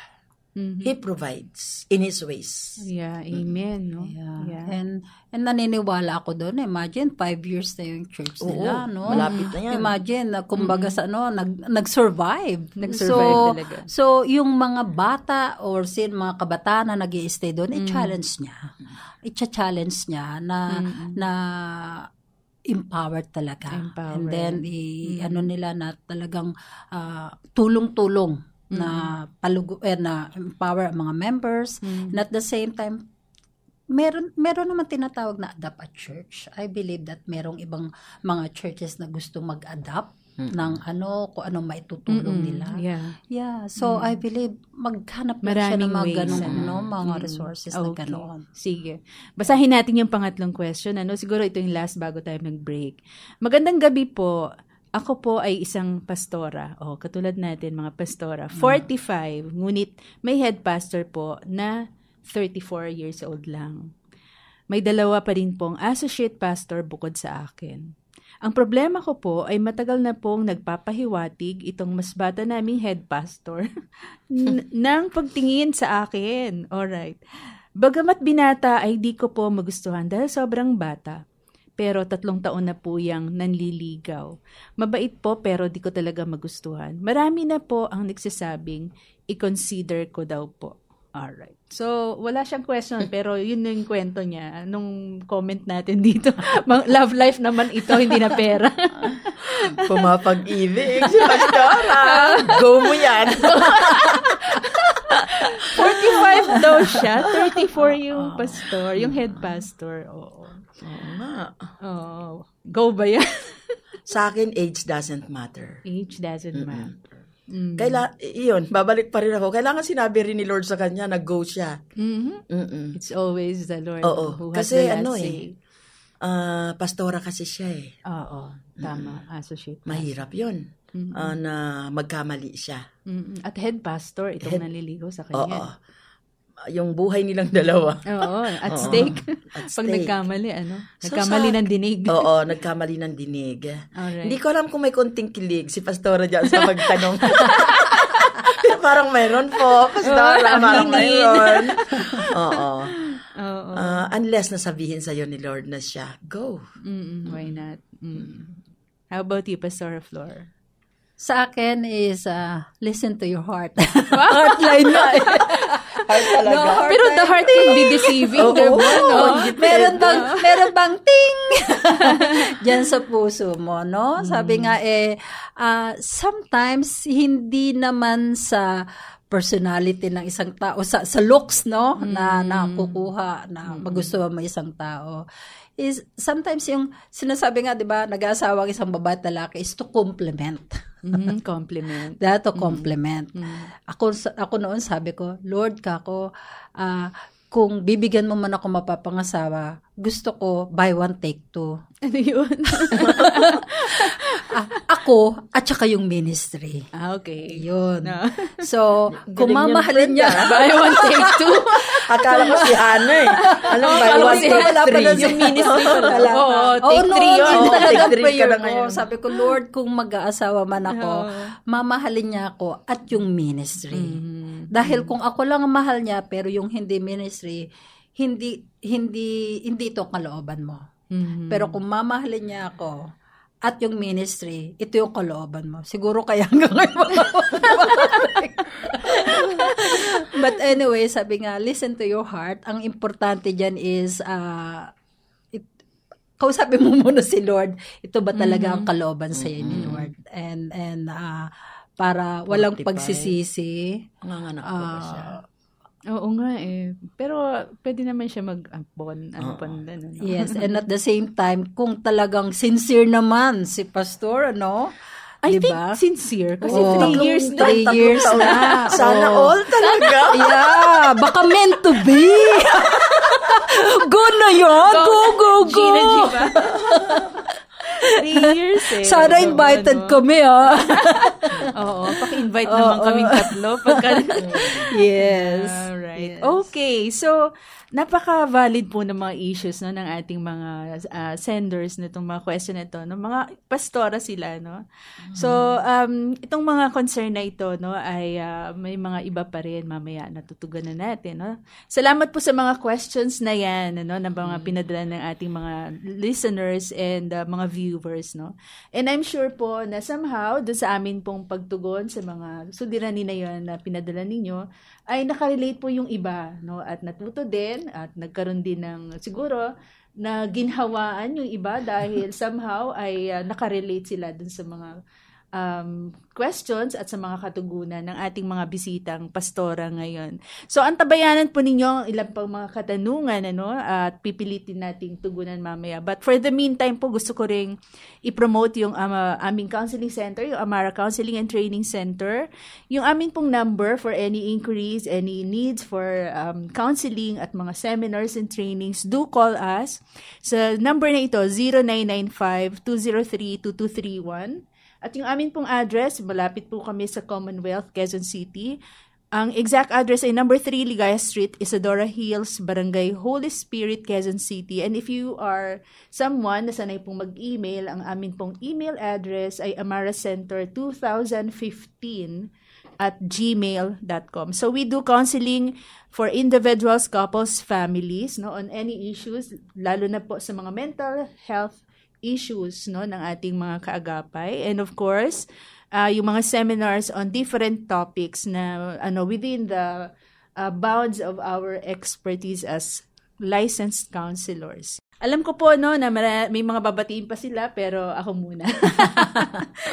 He provides in His ways. Yeah, amen, no? Yeah. And naniniwala ako doon. Imagine, 5 years na yung church nila, no? Malapit na yan. Imagine, kumbaga sa nag-survive. Nag-survive talaga. So, yung mga bata or mga kabataan na nag-i-stay doon, i-challenge niya. I-challenge niya na empowered talaga. And then, nila na talagang tulong-tulong na na empower ang mga members, and at the same time meron naman tinatawag na adapt at church. I believe that merong ibang mga churches na gustong mag-adapt ng kung anong maitutulong nila. Yeah. So I believe maghanap na siya ng mga ganun, mga resources na ganoon. Sige. Basahin natin yung pangatlong question. Siguro ito yung last bago tayo mag-break. Magandang gabi po. Ako po ay isang pastora. Katulad natin, mga pastora. 45, ngunit may head pastor po na 34 years old lang. May dalawa pa rin pong associate pastor bukod sa akin. Ang problema ko po ay matagal na pong nagpapahiwatig itong mas bata naming head pastor ng pagtingin sa akin. Alright. Bagamat binata ay di ko po magustuhan dahil sobrang bata. Pero 3 taon na po yang nanliligaw. Mabait po pero di ko talaga magustuhan. Marami na po ang nagsasabing i-consider ko daw po. Alright. So, wala siyang question pero yun yung kwento niya. Nung comment natin dito, love life naman ito, hindi na pera. Pumapag-ibig si Pastora. Go mo yan. 45 daw siya. 34 yung pastor, yung head pastor. Oo nga. Go ba yan? Sa akin, age doesn't matter. Age doesn't matter. Iyon, babalik pa rin ako. Kailangan sinabi rin ni Lord sa kanya, nag-go siya. It's always the Lord who has kasi the last say. Pastora kasi siya eh. Oo, tama. Associate pastor. Mahirap yun. Na magkamali siya. At head pastor, itong naliligo sa kanya. Oo. Yung buhay nilang dalawa. Oo, at stake. Pag nagkamali, nagkamali ng dinig. Oo, nagkamali ng dinig. Alright. Hindi ko alam kung may konting kilig si Pastora dyan sa magtanong. Parang mayroon po. Pastora, parang mayroon. Oo. Unless nasabihin sa'yo ni Lord na siya, go. Why not? How about you, Pastora Flor? Sa akin is listen to your heart. Heartline na. Heart talaga. No, pero the heart can be deceiving. Meron bang ting? Diyan sa puso mo, no? Sabi nga sometimes hindi naman sa personality ng isang tao, sa looks, no? Na nakukuha, na magustuhan mo isang tao. Is sometimes yung sinasabi nga, 'di ba, nag-aasawa ang isang babae at lalaki is to complement. Compliment. That to complement. Ako noon sabi ko, Lord, kako, kung bibigyan mo man ako mapapangasawa, gusto ko buy one take two. Ano yun? Ako at saka yung ministry. Okay. Yun. No. So, kung mamahalin niya, buy one take two. Akala ko si Hana eh. Alam ba, one take three. Yung ministry ko pala. Take three yun. Yun talagang Take three ka prayer na ko. ngayon. Sabi ko, Lord, kung mag-aasawa man ako, mamahalin niya ako at yung ministry. Dahil kung ako lang ang mahal niya, pero yung hindi ministry, hindi ito ang kalooban mo. Pero kung mamahalin niya ako at yung ministry, ito yung kalooban mo. Siguro kaya hanggang ngayon. But anyway, sabi nga, listen to your heart. Ang importante dyan is, kausapin mo muna si Lord. Ito ba talaga ang kalooban sa'yo ni Lord? And para walang pagsisisi. Nanganak ko ba siya? Oo nga eh. Pero pwede naman siya mag-ampon. Yes, and at the same time, kung talagang sincere naman si pastor, ano? I diba? think sincere. Kasi 3 years na. 3 years na. Sana all talaga. Yeah, baka meant to be. Go na yun. Go. Gina G ba? 3 years eh. Sana invited kami, Oo, paki-invite naman kaming tatlo. Yes. Alright. Yes. Okay, so napaka-valid po ng mga issues no, ng ating mga senders nitong mga question na ito. No? Mga pastora sila. No? So, itong mga concern na ito no, ay may mga iba pa rin mamaya natutugan na natin. No? Salamat po sa mga questions na yan no, na mga pinadala ng ating mga listeners and mga viewers. No? And I'm sure po na somehow doon sa amin pong pagtugon sa mga suliranin na yun na pinadala ninyo, ay nakarelate po yung iba, no? At natuto din, at nagkaroon din ng siguro na ginhawaan yung iba dahil somehow ay nakarelate sila dun sa mga questions at sa mga katugunan ng ating mga bisitang pastora ngayon. So, antabayanan po ninyo ang ilang pang mga katanungan at pipilitin nating tugunan mamaya. But for the meantime po, gusto ko ring i-promote yung aming counseling center, yung Amara Counseling and Training Center. Yung aming pong number for any inquiries, any needs for counseling at mga seminars and trainings, do call us. Sa number na ito, 0995-203-2231. At yung amin pong address, malapit po kami sa Commonwealth, Quezon City. Ang exact address ay number 3 Ligaya Street, Isadora Hills, Barangay Holy Spirit, Quezon City. And if you are someone na sanay pong mag-email, ang amin pong email address ay amaracenter2015@gmail.com. So we do counseling for individuals, couples, families, no, on any issues, lalo na po sa mga mental health issues no ng ating mga kaagapay, and of course yung mga seminars on different topics na within the bounds of our expertise as licensed counselors. Alam ko po no na may mga babatiin pa sila, pero ako muna.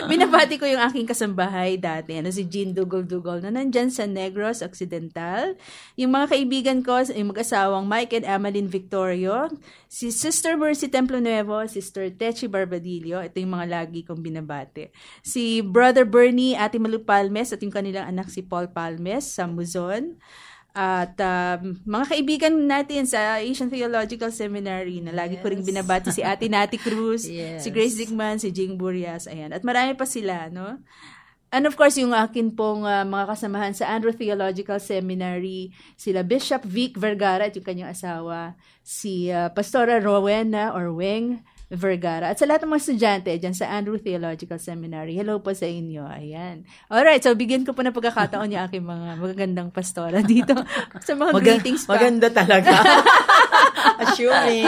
Binabati ko yung aking kasambahay dati, si Jean Dugol-Dugol na nandyan sa Negros Occidental. Yung mga kaibigan ko, yung mag-asawang Mike and Amalyn Victorio, si Sister Mercy Templo Nuevo, Sister Techi Barbadillo, ito yung mga lagi kong binabati. Si Brother Bernie, Ate Malu Palmes, at yung kanilang anak si Paul Palmes sa Muzon. At mga kaibigan natin sa Asian Theological Seminary na lagi ko ring binabati, si Ate Nati Cruz, si Grace Digman, si Jing Burias, ayan. At marami pa sila, no? And of course, yung akin pong mga kasamahan sa Andrew Theological Seminary, sila Bishop Vic Vergara at yung kanyang asawa, si Pastora Rowena or Weng Vergara. At sa lahat ng mga estudyante dyan sa Andrew Theological Seminary, hello po sa inyo. Ayan. Alright, so bigyan ko po ng pagkakataon yung aking mga magagandang pastora dito sa mga greetings pa. Maganda talaga. Assuming.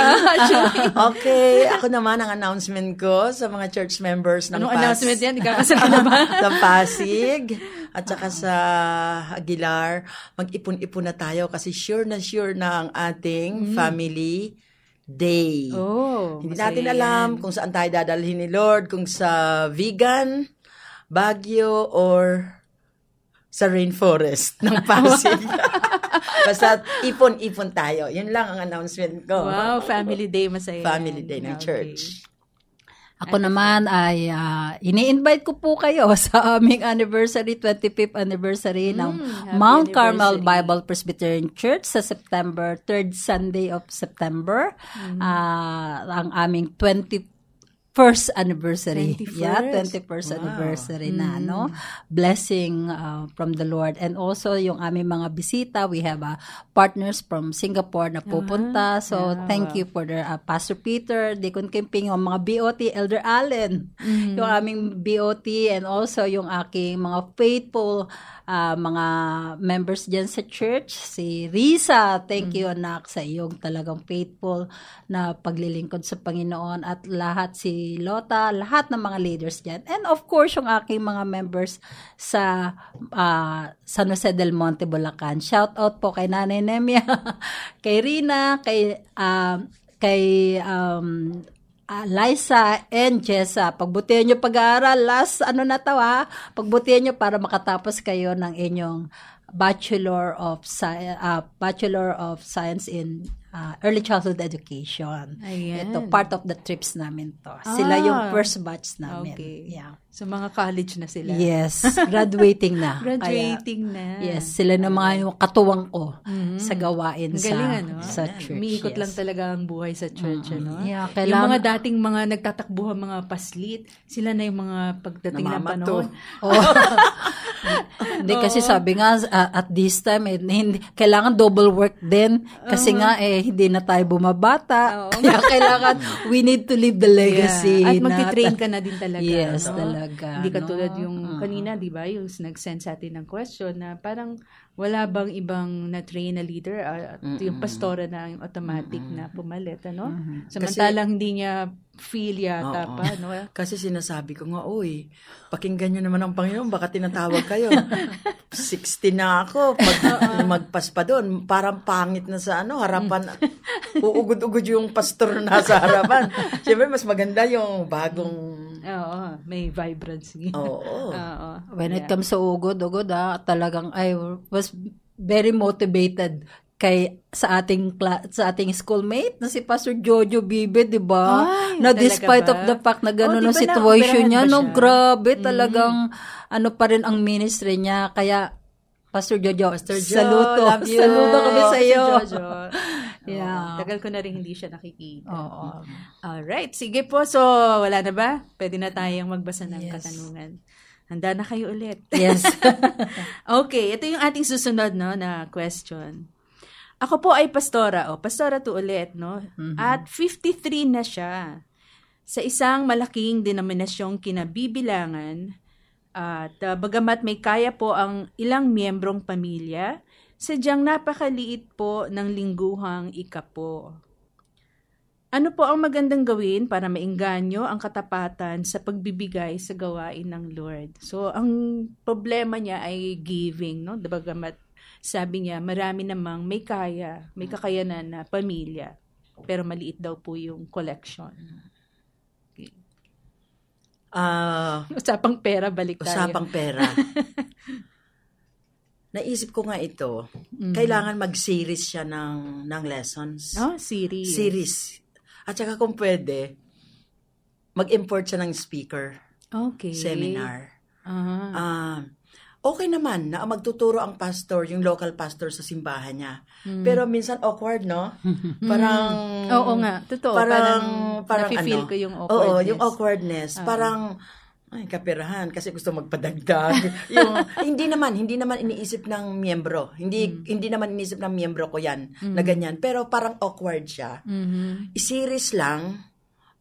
Okay, ako naman ang announcement ko sa mga church members ng Anong announcement yan? Ikakasal ka na ba? Sa Pasig at saka sa Aguilar. Mag-ipon-ipon na tayo kasi sure na ang ating family day. Hindi natin alam kung saan tayo dadalhin ni Lord, kung sa Vigan, Baguio, or sa rainforest ng Pasig. Basta ipon-ipon tayo. Yun lang ang announcement ko. Wow, family day, masaya. Family day ng church. Ako naman ay ini-invite ko po kayo sa aming anniversary, 25th anniversary ng Mount Carmel Bible Presbyterian Church sa September, 3rd Sunday of September. Ang aming 21st anniversary. 21st anniversary na, no? Blessing from the Lord. And also, yung aming mga bisita, we have partners from Singapore na pupunta. So, thank you for the Pastor Peter, Deacon Kimping, yung mga BOT, Elder Allen, yung aming BOT, and also yung aking mga faithful mga members dyan sa church. Si Risa, thank you anak sa iyong talagang faithful na paglilingkod sa Panginoon, at lahat si Lota, lahat ng mga leaders dyan. And of course, yung aking mga members sa San Jose del Monte, Bulacan. Shout out po kay Nanay Nemia, kay Rina, kay Liza and Jessa. Pagbutihan nyo pag-aaral, last pagbutihan nyo para makatapos kayo ng inyong Bachelor of Science in Early Childhood Education. Ayan. Ito, part of the trips namin to. Sila yung first batch namin. Okay. Yeah. So, mga college na sila. Yes. Graduating na. Yes. Sila na mga yung katuwang ko sa gawain sa church. Umiikot lang talaga ang buhay sa church. Yeah, yung mga dating mga nagtatakbuhan, mga paslit, sila na yung mga pagdating ng panahon. Hindi kasi sabi nga, at this time, hindi, kailangan double work din. Kasi nga, hindi na tayo bumabata. Kaya kailangan, we need to leave the legacy. At magti-train ka na din talaga. Yes, talaga. Hindi katulad yung kanina, di ba? Yung nag-send sa atin ng question na parang wala bang ibang na-train na leader? Yung pastora na yung automatic na pumalit, ano? Samantalang hindi niya feel yata pa, no? Kasi sinasabi ko nga, pakinggan nyo naman ang Panginoon, baka tinatawag kayo. 60 na ako, magpas pa doon, parang pangit na sa harapan. Uugod-ugod yung pastor na nasa harapan. Siyempre, mas maganda yung bagong... may vibrancy. When it comes sa ugod-ugod, talagang I was very motivated sa ating schoolmate na si Pastor Jojo Bibe, 'di ba? Na despite of the fact na gano'n ang situation niya, grabe talagang pa rin ang ministry niya. Kaya Pastor Jojo, saludo. Love you. Saludo kami sa iyo. Tagal ko na rin hindi siya nakikita. Alright, sige po. So, wala na ba? Pwede na tayong magbasa ng katanungan. Handa na kayo ulit. Yes. Okay, ito yung ating susunod na question. Ako po ay pastora. Pastora to ulit, no? At 53 na siya. Sa isang malaking denominasyong kinabibilangan, at bagamat may kaya po ang ilang miyembrong pamilya, sadyang napakaliit po ng lingguhang ikapo. Ano po ang magandang gawin para maengganyo ang katapatan sa pagbibigay sa gawain ng Lord? So, ang problema niya ay giving, no? Bagamat sabi niya, marami namang may kakayanan na pamilya, pero maliit daw po yung collection. Okay. Usapang pera, balik tayo. Usapang pera. Naisip ko nga ito, kailangan mag-series siya ng lessons. Series. Series. At saka kung pwede, mag-import siya ng speaker. Okay. Seminar. Okay naman na magtuturo ang pastor, yung local pastor sa simbahan niya. Pero minsan awkward, no? Parang... Oo nga, totoo. Parang nafe-feel ko yung awkwardness. Oo, yung awkwardness. Parang, kapirahan kasi gusto magpadagdag. Hindi naman iniisip ng miyembro. Hindi naman iniisip ng miyembro ko yan na ganyan. Pero parang awkward siya. I-series lang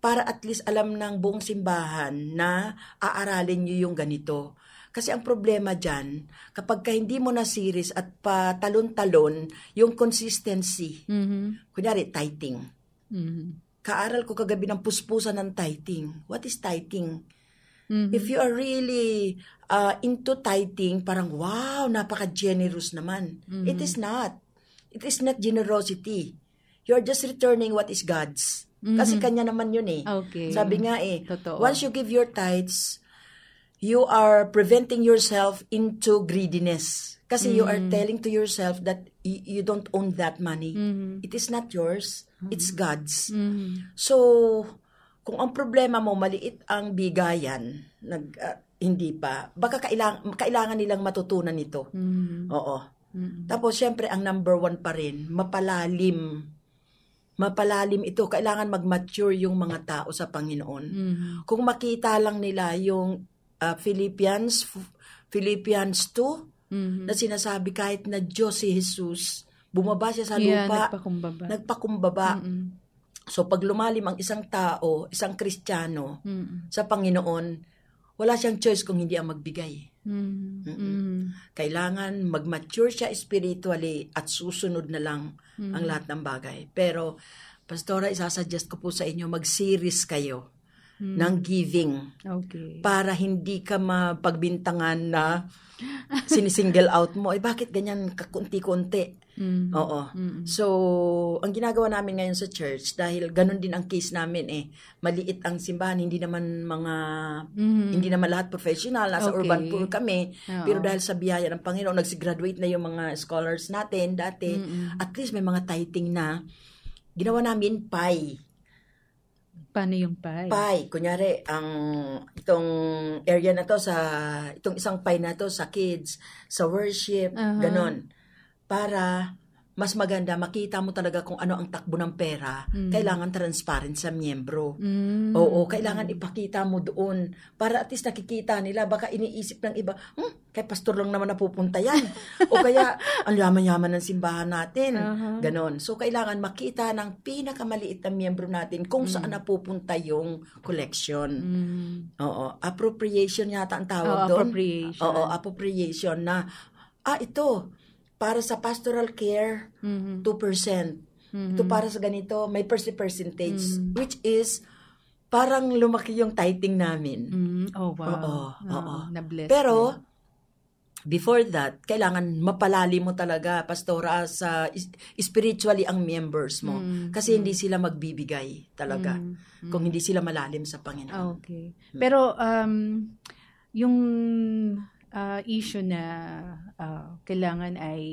para at least alam ng buong simbahan na aaralin nyo yung ganito. Kasi ang problema dyan, kapag ka hindi mo na series at patalon-talon, yung consistency. Kunyari, tithing. Kaaral ko kagabi ng puspusan ng tithing. What is tithing? If you are really into tithing, parang wow, napaka-generous naman. It is not. It is not generosity. You're just returning what is God's. Kasi kanya naman yun eh. Okay. Sabi nga Totoo. once you give your tithes, you are preventing yourself into greediness. Kasi you are telling to yourself that you don't own that money. It is not yours. It's God's. So, kung ang problema mo, maliit ang bigayan, hindi pa, baka kailangan nilang matutunan ito. Oo. Tapos, syempre, ang number one pa rin, mapalalim ito. Kailangan mag-mature yung mga tao sa Panginoon. Kung makita lang nila yung Philippians 2, na sinasabi kahit na Diyos si Jesus, bumaba siya sa lupa, nagpakumbaba. So, pag lumalim ang isang tao, isang Kristiyano sa Panginoon, wala siyang choice kung hindi ang magbigay. Kailangan mag-mature siya spiritually at susunod na lang ang lahat ng bagay. Pero, Pastora, isasuggest ko po sa inyo, mag-series kayo ng giving. Okay. Para hindi ka mapagbintangan na sinisingle out mo. Bakit ganyan kakunti-kunti? Oo. So, ang ginagawa namin ngayon sa church, dahil ganun din ang case namin maliit ang simbahan, hindi naman lahat professional, nasa urban poor kami, pero dahil sa biyaya ng Panginoon, nagsigraduate na yung mga scholars natin dati, at least may mga tithing na, ginawa namin pie. Paano yung pie? Pie. Kunyari, itong area na to, itong isang pie na to sa kids, sa worship, ganon. Para mas maganda, makita mo talaga kung ano ang takbo ng pera, kailangan transparent sa miyembro. Oo, kailangan ipakita mo doon. Para at least nakikita nila, baka iniisip ng iba, kay pastor lang naman napupunta yan. O kaya, ang yaman-yaman ng simbahan natin. Ganon. So, kailangan makita ng pinakamaliit na miyembro natin kung saan napupunta yung collection. Oo, appropriation yata ang tawag doon. Appropriation na, ito, para sa pastoral care, 2%. Ito para sa ganito, may percentage, which is, parang lumaki yung tithing namin. Oh, wow. Oo. Na-bless. Pero, before that, kailangan mapalali mo talaga, Pastora, sa spiritually ang members mo. Kasi hindi sila magbibigay talaga kung hindi sila malalim sa Panginoon. Okay. Pero, yung issue na kailangan ay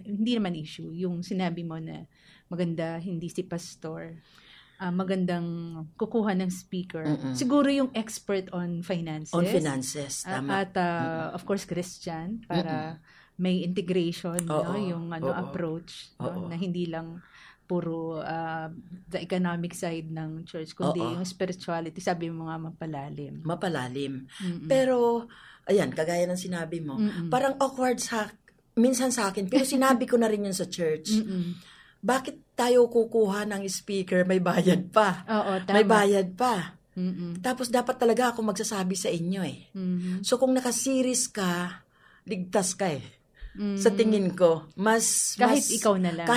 hindi naman issue, yung sinabi mo na maganda hindi si pastor, magandang kukuha ng speaker. Siguro yung expert on finances. On finances, tama. At of course Christian, para may integration, yung approach, na hindi lang puro the economic side ng church, kundi yung spirituality, sabi mo nga mapalalim. Pero ayan, kagaya ng sinabi mo, parang awkward minsan sa akin, pero sinabi ko na rin yun sa church. Bakit tayo kukuha ng speaker, may bayad pa? Oo, tama. May bayad pa. Tapos dapat talaga ako magsasabi sa inyo So kung naka-series ka, ligtas ka Sa tingin ko, kahit ikaw na lang.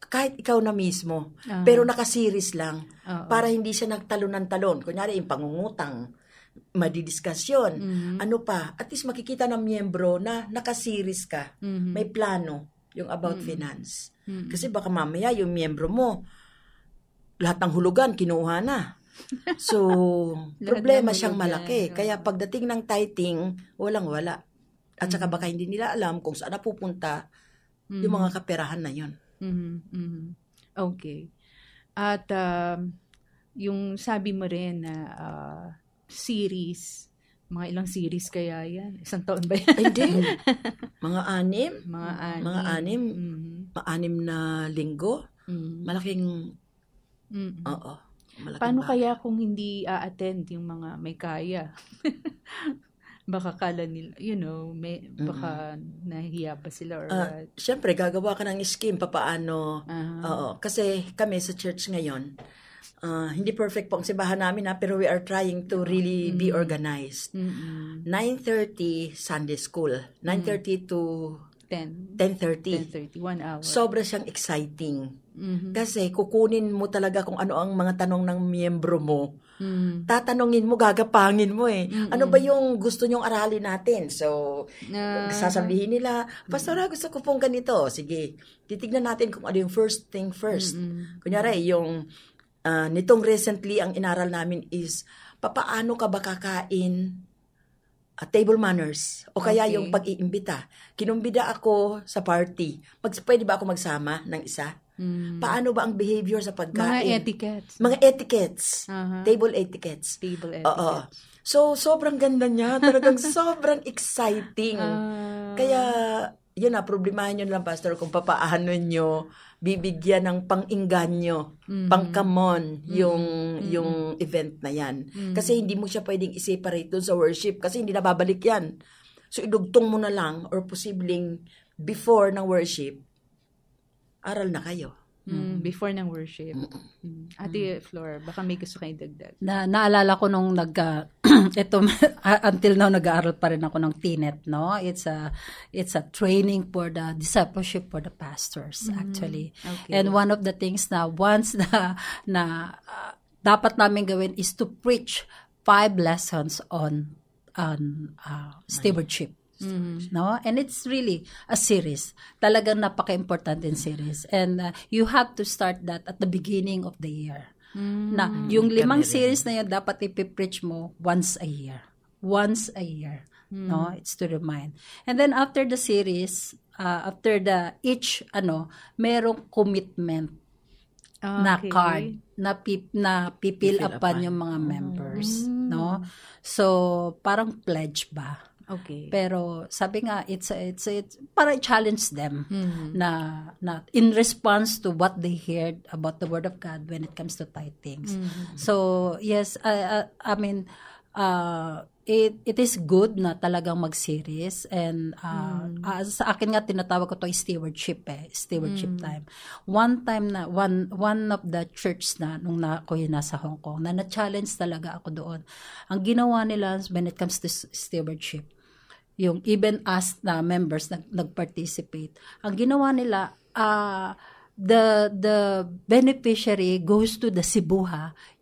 Kahit ikaw na mismo, pero naka-series lang, para hindi siya nagtalon-talon. Kunyari, yung pangungutang, madidiskusyon. Ano pa? At least makikita ng miyembro na naka-series ka. May plano yung about finance. Kasi baka mamaya yung miyembro mo, lahat ng hulugan kinuha na. So, problema siyang malaki. Kaya pagdating ng tithing, walang-wala. At saka baka hindi nila alam kung saan napupunta yung mga kaperahan na yun. Okay. At yung sabi mo rin na series, mga ilang series kaya yan? Isang taon ba yan? Hindi. Mga 6. Mga 6. 6 na linggo. Malaking, malaking paano kaya kung hindi a-attend yung mga may kaya? Baka kala nila, baka nahihiya pa sila or what? Siyempre, gagawa ka ng scheme papaano. Kasi kami sa church ngayon, hindi perfect po ang simbahan namin pero we are trying to really be organized. 9:30 Sunday school. 9:30 to 10:30. 1 hour. Sobra siyang exciting. Kasi kukunin mo talaga kung ano ang mga tanong ng miyembro mo. Tatanungin mo, gagapangin mo Ano ba yung gusto nyong aralin natin? So, sasabihin nila, Pastora, gusto ko pong ganito. Sige, titignan natin kung ano yung first thing first. Kunyari, yung nitong recently, ang inaral namin is, papaano ka ba kakain table manners? O kaya yung pag-iimbita. Kinumbida ako sa party. Pwede ba ako magsama ng isa? Paano ba ang behavior sa pagkain? Mga etiquettes. Table etiquettes. Oo. So, sobrang ganda niya. Talagang sobrang exciting. Kaya, yun problemahin nyo lang, Pastor, kung papaano nyo bibigyan ng pang-inganyo, pang-kamon yung event na yan. Kasi hindi mo siya pwedeng i-separate doon sa worship kasi hindi na babalik yan. So, idugtong mo na lang or posibleng before ng worship, aral na kayo. Before ng worship. Ate Flor, baka may gusto kayong dagdag. Naalala ko nung ito until now nag-aaral pa rin ako ng TNET, no? It's a training for the discipleship for the pastors actually. Okay. And one of the things na once na dapat namin gawin is to preach 5 lessons on stewardship. No, and it's really a series. Talagang napaka-important in series, and you have to start that at the beginning of the year. Na yung 5 series na yun dapat ipipreach mo once a year. No, it's to remind. And then after the series, after the each merong commitment na card na pipil upan yung mga members, no? So parang pledge ba? Okay. Pero sabi nga it's para challenge them na in response to what they heard about the Word of God when it comes to tithings. So yes, I mean it is good na talagang mag-series, and sa akin nga tinatawag ko to stewardship time. One of the church na nung ako yung nasa Hong Kong na challenge talaga ako doon. Ang ginawa nila when it comes to stewardship, yung even us na members nag-participate, ang ginawa nila, the beneficiary goes to the Cebu,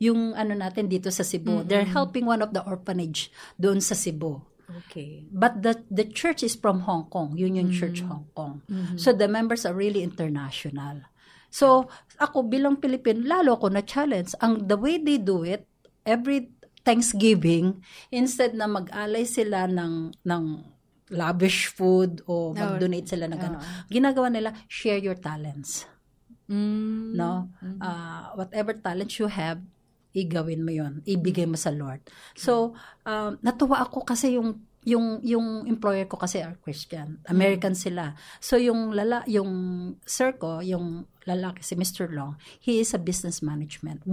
yung natin dito sa Cebu. They're helping one of the orphanage doon sa Cebu. Okay. But the church is from Hong Kong, Union Church Hong Kong. So the members are really international. So ako bilang Pilipino, lalo ako na-challenge. The way they do it, every Thanksgiving, instead na mag-alay sila ng lavish food o mag-donate sila ng gano'n, ginagawa nila, share your talents. No? Whatever talents you have, igawin mo yon, ibigay mo sa Lord. So, natuwa ako kasi yung employer ko kasi are Christian. American sila. So, yung sir ko, yung lalaki, si Mr. Long, he is a business person.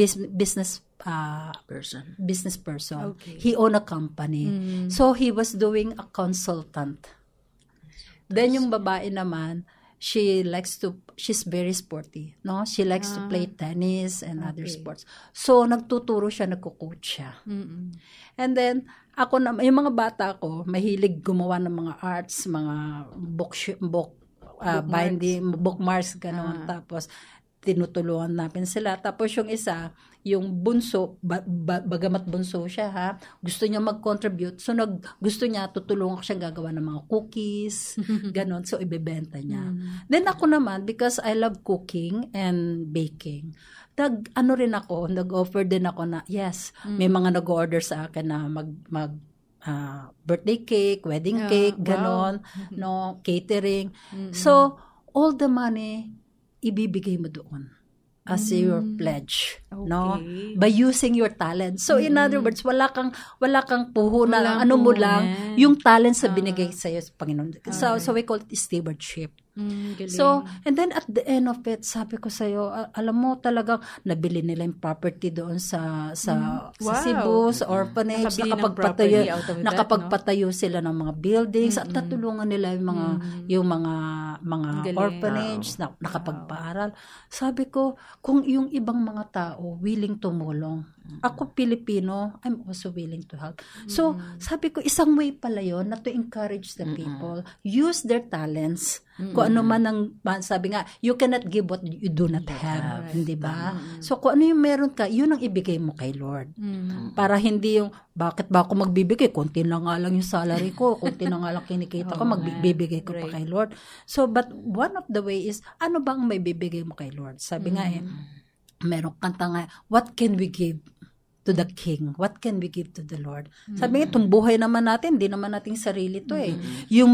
Okay. He owned a company. So, he was doing a consultant. Then, yung babae naman, she's very sporty, no? She likes to play tennis and other sports. So, nagtuturo siya, nagko-coach siya. And then, ako na, yung mga bata ko, mahilig gumawa ng mga arts, mga binding, bookmarks, gano'n. Tapos, tinutulungan natin sila. Tapos, yung isa, yung bunso, bagamat bunso siya, gusto niya mag-contribute. So, gusto niya, tutulungan ko siya gagawa ng mga cookies, gano'n. So, ibebenta niya. Then, ako naman, because I love cooking and baking, nag-offer din ako na, yes, may mga nag-order sa akin na birthday cake, wedding cake, ganon, no, catering. So, all the money, ibibigay mo doon as your pledge, no? By using your talent. So, in other words, wala kang puhunan, mo lang, yung talent sa binigay sa'yo sa Panginoon. So we call it stewardship. Galing. So, and then at the end of it, sabi ko sa'yo, alam mo talagang nabili nila yung property doon sa Cebu, sa orphanage, nakapagpatayo sila ng mga buildings at natulungan nila yung mga orphanage na nakapagpaaral. Sabi ko, kung yung ibang mga tao willing tumulong, ako Pilipino, I'm also willing to help. So, sabi ko, isang way pala yun na to encourage the people. Use their talents. Kung ano man ang, sabi nga, you cannot give what you do not have. Hindi ba? So, kung ano yung meron ka, yun ang ibigay mo kay Lord. Para hindi yung, bakit ba ako magbibigay? Kunti na nga lang yung salary ko. Kunti na nga lang kinikita ko. Magbibigay ko pa kay Lord. So, but one of the way is, ano bang may bibigay mo kay Lord? Sabi nga meron kanta nga, what can we give to the King? What can we give to the Lord? Sabi nga, itong buhay naman natin, hindi naman nating sarili to eh. Yung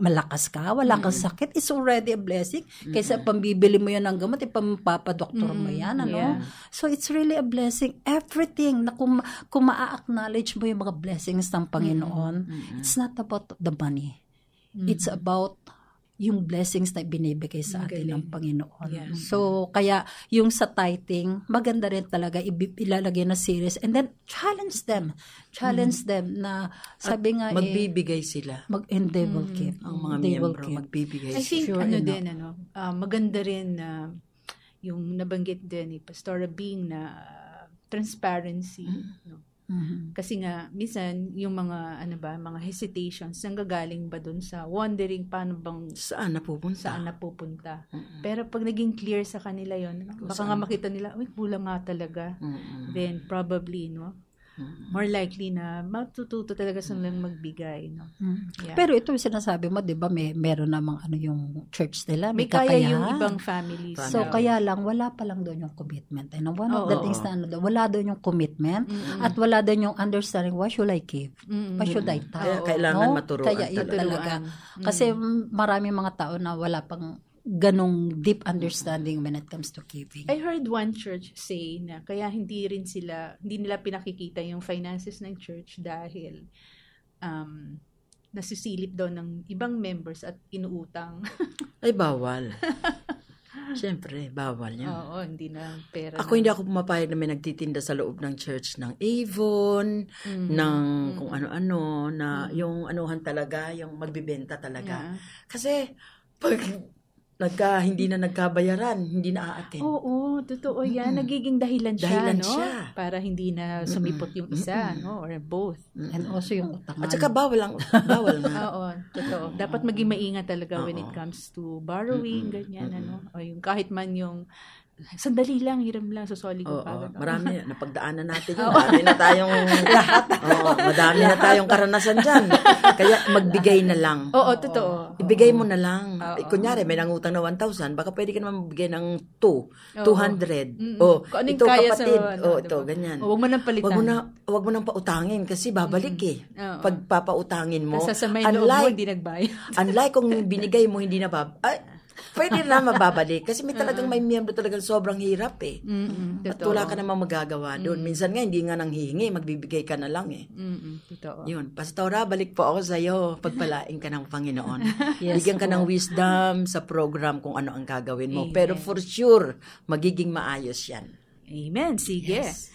malakas ka, wala kang sakit, is already a blessing. Kaysa pambibili mo yan ng gamot, papadoktor mo yan, ano? Yeah. So, it's really a blessing. Everything, na kung ma-acknowledge mo yung mga blessings ng Panginoon, it's not about the money. It's about yung blessings na binibigay sa atin ng Panginoon. Yeah. So, kaya yung sa tithing, maganda rin talaga ilalagay na series and then challenge them. Na sabi nga magbibigay sila. And they will give. Ang mga miyembro magbibigay. I think maganda rin na yung nabanggit din ni Pastora Bing na transparency, no? Kasi nga minsan yung mga mga hesitations nanggagaling ba doon sa wondering paano bang saan napupunta. Pero pag naging clear sa kanila yon, baka nga makita nila, kulang nga talaga. Then probably more likely na matututo talaga silang magbigay, no. Yeah. Pero ito yung sinasabi mo, 'di ba, meron namang yung church nila, may kaya yung ibang families. So kaya lang wala pa lang doon yung commitment. And one of the things na wala doon yung commitment at wala doon yung understanding, why should I give? Why should I tithe? Kailangan maturuan talaga. Kasi maraming mga tao na wala pang ganong deep understanding when it comes to giving. I heard one church say na kaya hindi nila pinakikita yung finances ng church dahil nasisilip daw ng ibang members at inuutang. Ay, bawal. Siyempre, bawal yan. Oo, hindi na pera. Hindi ako pumapayag na may nagtitinda sa loob ng church ng Avon, ng kung ano-ano, na yung anuhan talaga, yung magbibenta talaga. Kasi, pag hindi na nagkabayaran, hindi na aatin. Oo, totoo yan. Nagiging dahilan siya. Para hindi na sumipot yung isa, no? Or both. And also yung utangan. At saka bawal nga. Oo, totoo. Dapat maging maingat talaga when it comes to borrowing, ganyan, ano? O yung kahit man yung sandali lang, hiram lang, susoli ko pagod. Marami na, napagdaanan natin yun. Marami na tayong lahat. Madami na tayong karanasan dyan. Kaya magbigay na lang. Oo, totoo. Ibigay mo na lang. Kunyari, may nangutang na 1,000, baka pwede ka naman magbigay ng 200. Ito kapatid. Ito, ganyan. Huwag mo nang palitan. Huwag mo nang pautangin kasi babalik Pag papautangin mo, nasasamay loob mo, hindi nagbayad. Unlike kung binigay mo, hindi na pwede na mababalik. Kasi may talagang may miyembro talagang sobrang hirap At wala ka namang magagawa doon. Minsan nga, hindi nga nang hihingi, magbibigay ka na lang Totoo. Yun. Pastora, balik po ako sa'yo. Pagpalain ka ng Panginoon. Bigyan ka ng wisdom sa program kung ano ang gagawin mo. Amen. Pero for sure, magiging maayos yan. Amen. Sige. Yes.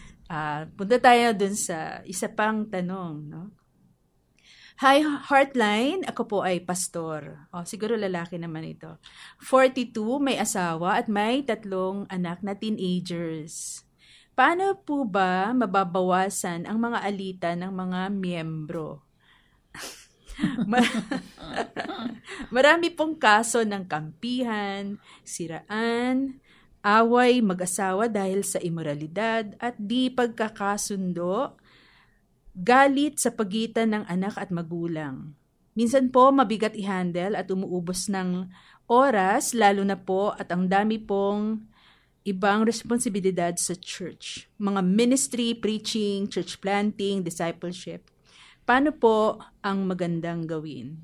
Punta tayo dun sa isa pang tanong, no? Hi, Heartline. Ako po ay pastor. Siguro lalaki naman ito. 42, may asawa at may 3 anak na teenagers. Paano po ba mababawasan ang mga alitan ng mga miyembro? Marami pong kaso ng kampihan, siraan, away mag-asawa dahil sa imoralidad at di pagkakasundo, galit sa pagitan ng anak at magulang. Minsan po mabigat i-handle at umuubos ng oras, lalo na po at ang dami pong ibang responsibilidad sa church. Mga ministry, preaching, church planting, discipleship. Paano po ang magandang gawin?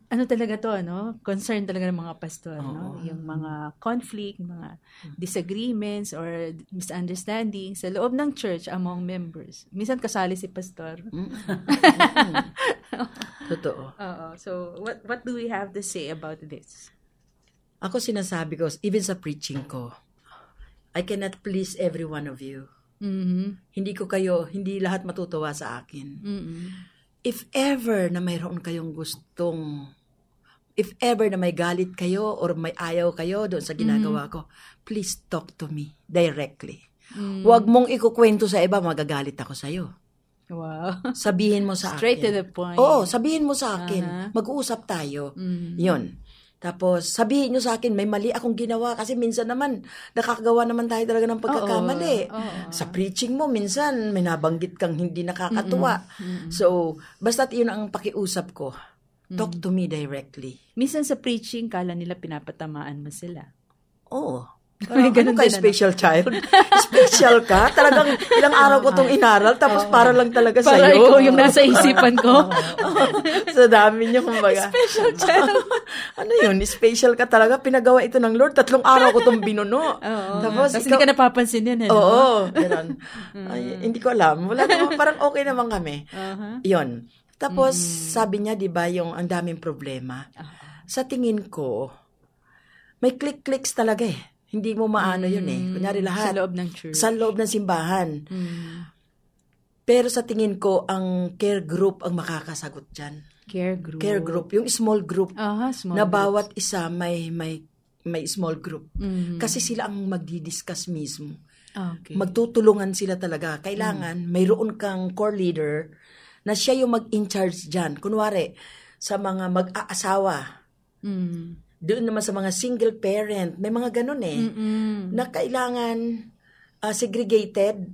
Ano talaga to, no? Concern talaga ng mga pastor, no? Yung mga conflict, mga disagreements or misunderstandings sa loob ng church among members. Minsan kasali si pastor. Totoo. So, what do we have to say about this? Ako sinasabi ko, even sa preaching ko, I cannot please every one of you. Hindi lahat matutuwa sa akin. If ever na mayroon kayong if ever na may galit kayo or may ayaw kayo doon sa ginagawa ko, please talk to me directly. Huwag mong ikukwento sa iba, magagalit ako sa'yo. Wow. Sabihin mo sa Straight akin. to the point. Oo, sabihin mo sa akin. Mag-uusap tayo. Yun. Tapos, sabihin nyo sa akin, may mali akong ginawa kasi minsan naman, nakakagawa naman tayo talaga ng pagkakamali. Sa preaching mo, minsan, may nabanggit kang hindi nakakatuwa. So, basta't yun ang pakiusap ko. Talk to me directly. Minsan sa preaching, kala nila pinapatamaan mo sila. Oo. Ano ka, special child? Special ka? Talagang ilang araw ko itong inaral, tapos para lang talaga sa'yo. Para ikaw yung nasa isipan ko. Sa dami niyo, kumbaga. Special child. Ano yun? Special ka talaga. Pinagawa ito ng Lord. 3 araw ko itong binuno. Tapos hindi ka napapansin yun. Oo. Ay, hindi ko alam. Wala naman, parang okay naman kami. Yun. Tapos, sabi niya, di ba, yung ang daming problema. Sa tingin ko, may click-clicks talaga eh. Hindi mo maano yun eh. Kunyari lahat. Sa loob ng church. Sa loob ng simbahan. Pero sa tingin ko, ang care group ang makakasagot dyan. Care group. Care group. Yung small group. Small na bawat isa may small group. Kasi sila ang magdi-discuss mismo. Okay. Magtutulungan sila talaga. Kailangan, mayroon kang core leader na siya yung mag-in-charge dyan. Kunwari, sa mga mag-aasawa. Doon naman sa mga single parent, may mga ganun eh, na kailangan segregated.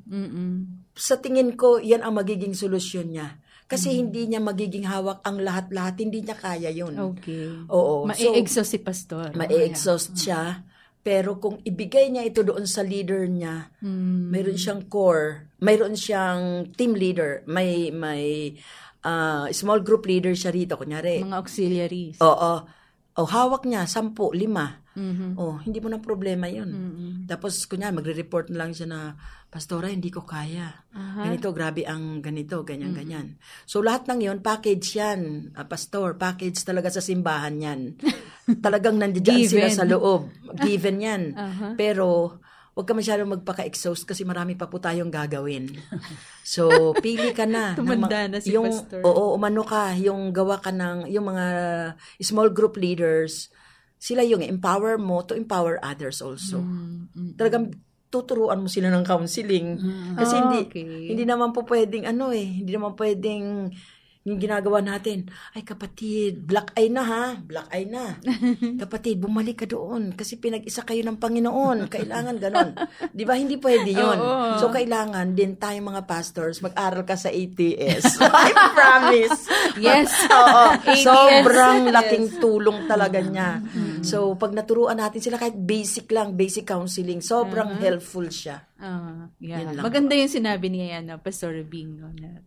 Sa tingin ko, yan ang magiging solusyon niya. Kasi hindi niya magiging hawak ang lahat-lahat, hindi niya kaya yun. Okay. Oo. Ma-exhaust si pastor. Ma-exhaust siya. Pero kung ibigay niya ito doon sa leader niya, mayroon siyang core, mayroon siyang team leader, may small group leader siya rito, kunyari. Mga auxiliaries. Oo. Hawak niya, 10, 5. Hindi mo na problema yun. Tapos, kunya, magre-report na lang siya na, Pastora, hindi ko kaya. Ganito, grabe ang ganito, ganyan. So, lahat ng yun, package yan. Pastor, package talaga sa simbahan yan. Talagang nandiyan sila sa loob. Given yan. Pero, huwag ka masyadong magpaka-exhaust kasi marami pa po tayong gagawin. So, pili ka na. Tumanda na si pastor. Umano ka, yung gawa ka ng, yung mga small group leaders, sila yung empower mo to empower others also. Talagang tuturuan mo sila ng counseling. Kasi hindi naman po pwedeng hindi naman pwedeng yung ginagawa natin, ay kapatid, black eye na ha, black eye na. Kapatid, bumalik ka doon kasi pinag-isa kayo ng Panginoon. Kailangan ganon. Di ba? Hindi pwede yun. So, kailangan din tayong mga pastors, mag-aral ka sa ATS. I promise. Yes. Sobrang laking tulong talaga niya. So, pag naturuan natin sila kahit basic counseling, sobrang helpful siya. Maganda yung sinabi niya Pastor Bing, na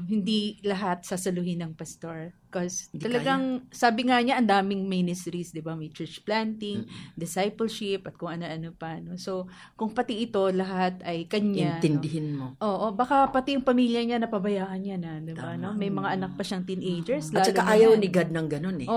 hindi lahat sasaluhin ng pastor. Because talagang, sabi nga niya, ang daming ministries, di ba? May church planting, discipleship, at kung ano-ano pa. No? So, kung pati ito, lahat ay kanya. Intindihin mo. Baka pati yung pamilya niya, napabayaan niya na, di ba? No? May mga anak pa siyang teenagers. At saka ayaw ni God ng ganun eh.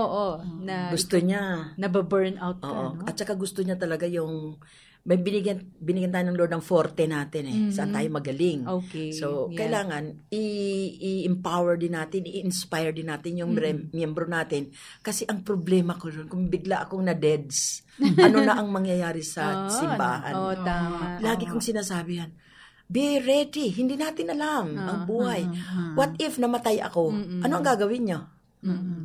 Na, gusto niya. Nababurn out ka, no? At saka gusto niya talaga yung may binigyan tayo ng Lord ng forte natin eh. Saan tayo magaling. Okay. So, kailangan i-empower din natin, i-inspire din natin yung miyembro natin. Kasi ang problema ko rin, kung bigla akong na-deads, ano na ang mangyayari sa simbahan? Tama. Lagi kong sinasabi yan. Be ready. Hindi natin alam ang buhay. What if namatay ako? Ano ang gagawin niyo?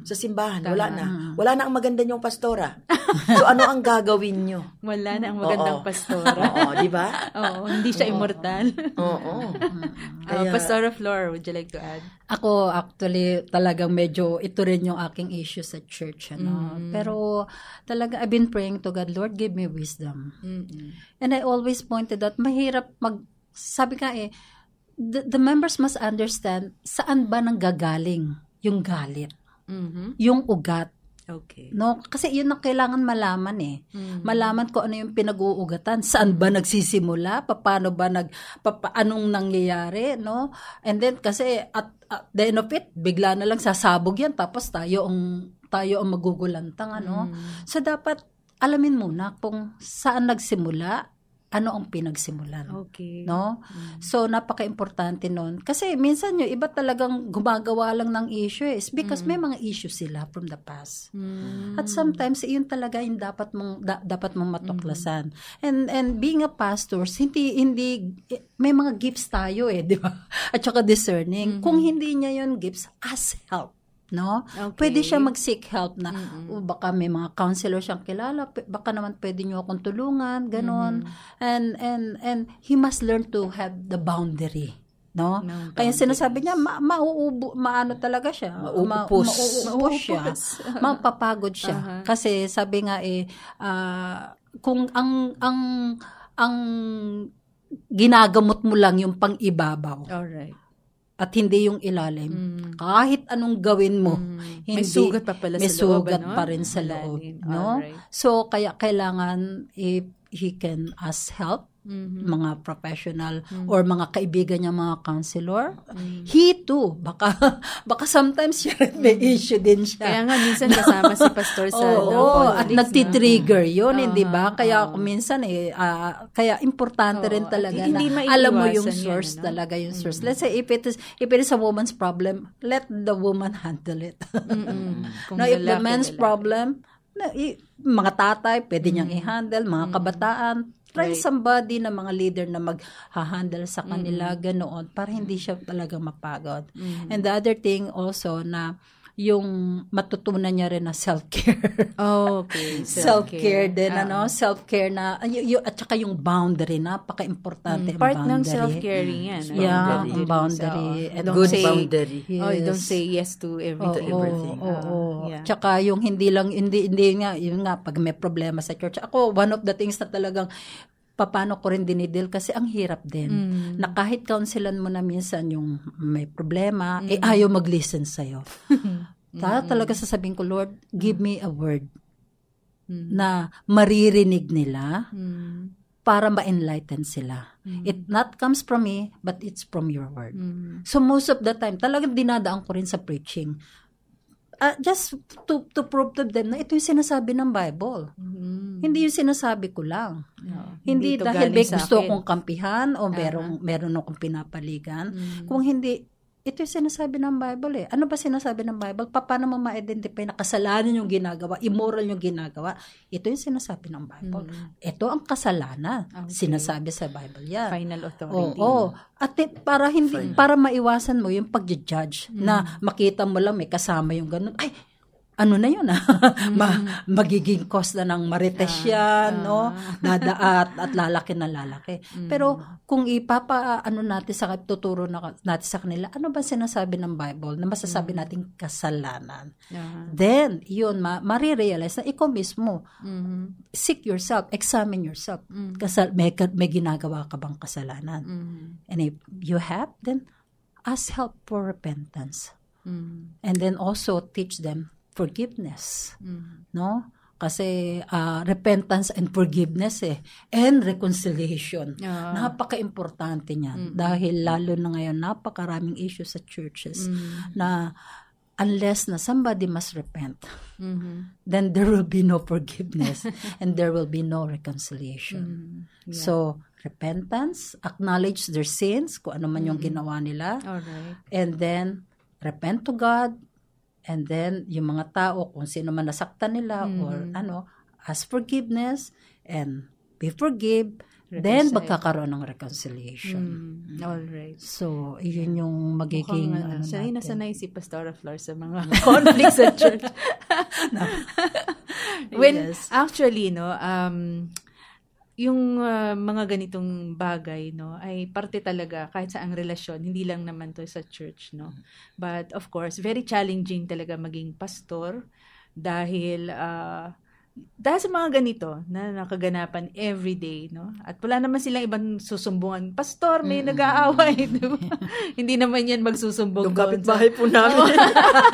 Sa simbahan, wala na ang maganda niyong pastora. So ano ang gagawin niyo? Wala na ang magandang pastora. Di ba? Hindi siya immortal. Kaya, Pastora Flor, would you like to add? Ako actually talagang medyo ito rin yung aking issue sa church Pero talaga I've been praying to God, Lord, give me wisdom. And I always pointed out mahirap sabi ka the members must understand saan ba nanggagaling yung galit. Yung ugat. Okay. No, kasi yun ang kailangan malaman Malaman ko ano yung pinag-uugatan, saan ba nagsisimula, paano ba anong nangyayari, no? And then kasi at at the end of it, bigla na lang sasabog yan, tapos tayo ang magugulantang, So, dapat alamin muna kung saan nagsimula, ano ang pinagsimulan. Okay. No? So, napaka-importante nun. Kasi minsan yung iba talagang gumagawa lang ng issue is because may mga issue sila from the past. At sometimes, yun talaga yung dapat mong matuklasan. And being a pastor, hindi may mga gifts tayo di ba? At saka discerning. Kung hindi niya yun gifts, ask help. No? Okay. Pwede siya mag-seek help na baka may mga counselor siyang kilala, baka naman pwede niyo akong tulungan, ganon. And he must learn to have the boundary. No? Kaya sinasabi niya, maano talaga siya. Mauupos siya. Mapapagod siya. Kasi sabi nga kung ang ginagamot mo lang yung pang-ibabaw. Alright. At hindi yung ilalim. Kahit anong gawin mo, may sugat pa pala may sa loob. May sugat pa rin sa loob. No? So, kaya kailangan if he can ask help, mga professional or mga kaibigan niya, mga counselor, he too, baka sometimes siya may issue din siya. Kaya nga, minsan kasama si pastor sa at nagtitrigger yun, hindi ba? Kaya minsan kaya importante rin talaga na alam mo yung source talaga, yung source. Let's say, if it is a woman's problem, let the woman handle it. No, if the man's problem, mga tatay, pwede niyang i-handle, mga kabataan, try somebody na mga leader na mag-handle sa kanila, ganoon, para hindi siya talaga mapagod. And the other thing also na yung matutunan niya rin na self-care. Okay. Self-care din, self-care na, at saka yung boundary, napaka-importante ang part boundary. Ng self-caring yan. Ang boundary. And good boundary. Yes. Don't say yes to everything. Tsaka yung hindi nga, yun nga, pag may problema sa church. Ako, one of the things na talagang paano ko rin dinidil kasi ang hirap din. Na kahit counselan mo na minsan yung may problema, ayaw mag-listen sa'yo. Talaga sasabihin ko, Lord, give me a word na maririnig nila para ma-enlighten sila. It not comes from me, but it's from your word. So most of the time, talagang dinadaan ko rin sa preaching. Just to prove to them na ito yung sinasabi ng Bible. Hindi yung sinasabi ko lang. Hindi dahil gusto kong kampihan o meron akong pinapaligan. Kung hindi, ito yung sinasabi ng Bible Ano ba sinasabi ng Bible? Paano mo ma-identify na kasalanan yung ginagawa, immoral yung ginagawa? Ito yung sinasabi ng Bible. Ito ang kasalanan. Sinasabi sa Bible yan. Final authority. At para maiwasan mo yung pag-judge na makita mo lang may kasama yung ganun. Ay, ano na yun magiging cause na ng marites yan, no? Dadaat at lalaki na lalaki. Pero kung tuturo natin sa kanila, ano ba sinasabi ng Bible na masasabi natin kasalanan? Then, yun, marirealize na ikaw mismo, seek yourself, examine yourself. May ginagawa ka bang kasalanan? And if you have, then ask help for repentance. And then also teach them forgiveness, no? Kasi repentance and forgiveness and reconciliation. Napaka-importante niyan. Dahil lalo na ngayon, napakaraming issues sa churches na unless na somebody must repent, then there will be no forgiveness and there will be no reconciliation. So, repentance, acknowledge their sins, kung ano man yung ginawa nila, and then repent to God. And then, yung mga tao, kung sino man nasaktan nila or ask forgiveness and be forgive, then magkakaroon ng reconciliation. Alright. So, yun yung magiging sanay si Pastora Flor sa mga conflicts sa church. Actually, yung mga ganitong bagay, ay parte talaga kahit sa ang relasyon, hindi lang naman to sa church, But of course, very challenging talaga maging pastor dahil sa mga ganito na nakaganapan everyday, At wala naman silang ibang susumbungan. Pastor, may nag-aaway, diba? Hindi naman yan magsusumbong. Yung kapitbahay po namin.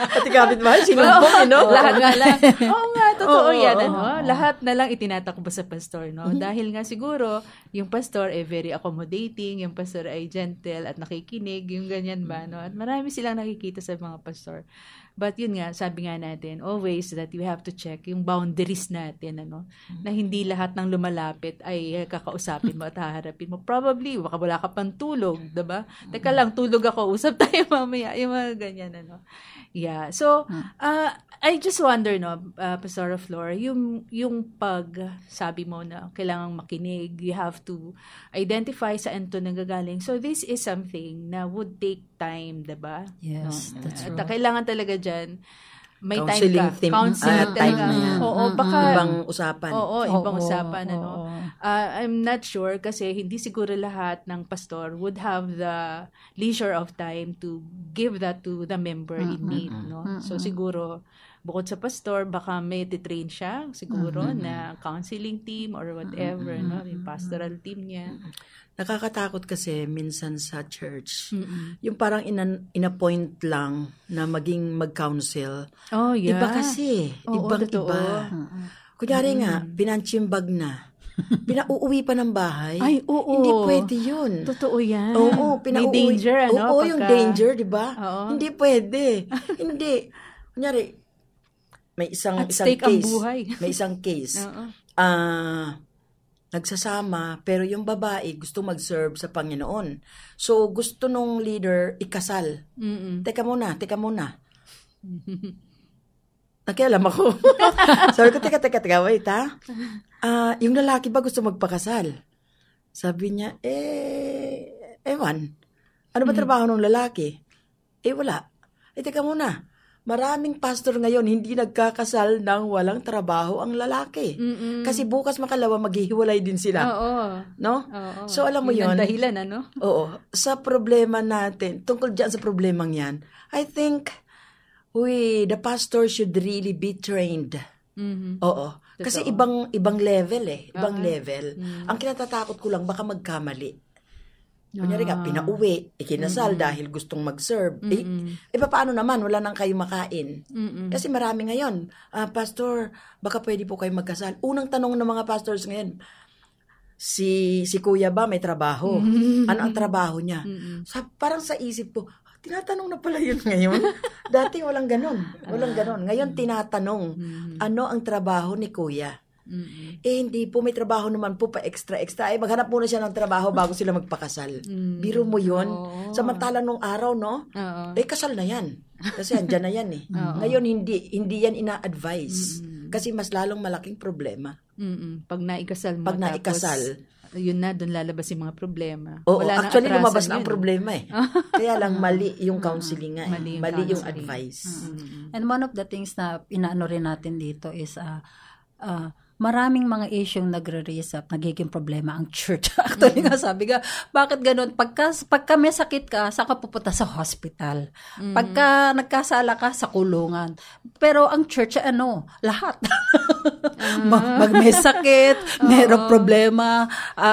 Pati kapitbahay, sinumbong, Lahat. Oo nga, Totoo yan, lahat na lang itinatakbo sa pastor, no? Dahil nga siguro, yung pastor ay very accommodating, yung pastor ay gentle at nakikinig, yung ganyan ba, no? At marami silang nakikita sa mga pastor. But yun nga, sabi nga natin, always that we have to check yung boundaries natin, na hindi lahat ng lumalapit ay kakausapin mo at haharapin mo. Probably, baka wala ka pang tulog, diba? Teka lang, tulog ako, usap tayo mamaya, yung mga ganyan, Yeah. So, I just wonder, Pastor Flor, yung sabi mo na kailangang makinig, you have to identify saan to nanggagaling. So, this is something na would take time, diba? Yes, that's At right. kailangan talaga dyan, may Counseling time ka. Counseling time talaga. na yan. Oo, baka Ibang usapan. ibang usapan, I'm not sure kasi hindi siguro lahat ng pastor would have the leisure of time to give that to the member in need, So siguro bukod sa pastor, baka may titrain siya siguro na counseling team or whatever, yung pastoral team niya. Nakakatakot kasi minsan sa church, yung parang in-appoint lang na maging mag-counsel. Oh, yeah. Iba kasi. Ibang totoo. iba. Kunyari nga, pinanchimbag na. Pinauuwi pa ng bahay. Ay, oo. Hindi pwede yun. Totoo yan. Oo, May danger, Oo, yung danger, di ba? Oo. Hindi pwede. Hindi. Kunyari, may isang stake case. ang buhay. May isang case. Oo. Nagsasama, pero yung babae gusto mag-serve sa Panginoon. So, gusto nung leader ikasal. Teka muna. Nakialam ako. Sabi ko, teka, wait ha. Yung lalaki ba gusto magpakasal? Sabi niya, ewan. Ano ba trabaho ng lalaki? Wala. Teka muna. Maraming pastor ngayon hindi nagkakasal nang walang trabaho ang lalaki. Kasi bukas makalawa maghihiwalay din sila. Oo. No? Oo. So alam mo yun. yun. Ang dahilan, Oo. Sa problema natin, tungkol dyan sa problemang yan, I think the pastor should really be trained. Oo. Kasi ibang level Ibang level. Ang kinatatakot ko lang, baka magkamali. Kunyari ka, pinauwi, ikinasal dahil gustong mag-serve. Paano naman? Wala nang kayo makain. Kasi marami ngayon, Pastor, baka pwede po kayo magkasal. Unang tanong ng mga pastors ngayon, si kuya ba may trabaho? Ano ang trabaho niya? Parang sa isip ko, tinatanong na pala yun ngayon. Dati walang ganon. Ngayon tinatanong, ano ang trabaho ni kuya? Hindi po, may trabaho naman po pa extra. Maghanap muna siya ng trabaho bago sila magpakasal. Biro mo yun. Samantalang nung araw, kasal na yan. Kasi andyan na yan Ngayon, hindi yan ina-advise. Kasi mas lalong malaking problema. Pag naikasal mo. Pag naikasal. Yun na, doon lalabas yung mga problema. Oo, actually lumabas yun. na ang problema Kaya lang mali yung counseling nga Mali yung advice. And one of the things na inaano rin natin dito is maraming mga isyong nagre-raise up, nagiging problema ang church. Actually nga sabi ka, bakit ganun? Pagka may sakit ka, saka pupunta sa hospital. Pagka nagkasala ka, sa kulungan. Pero ang church, lahat. May sakit, mayroong problema,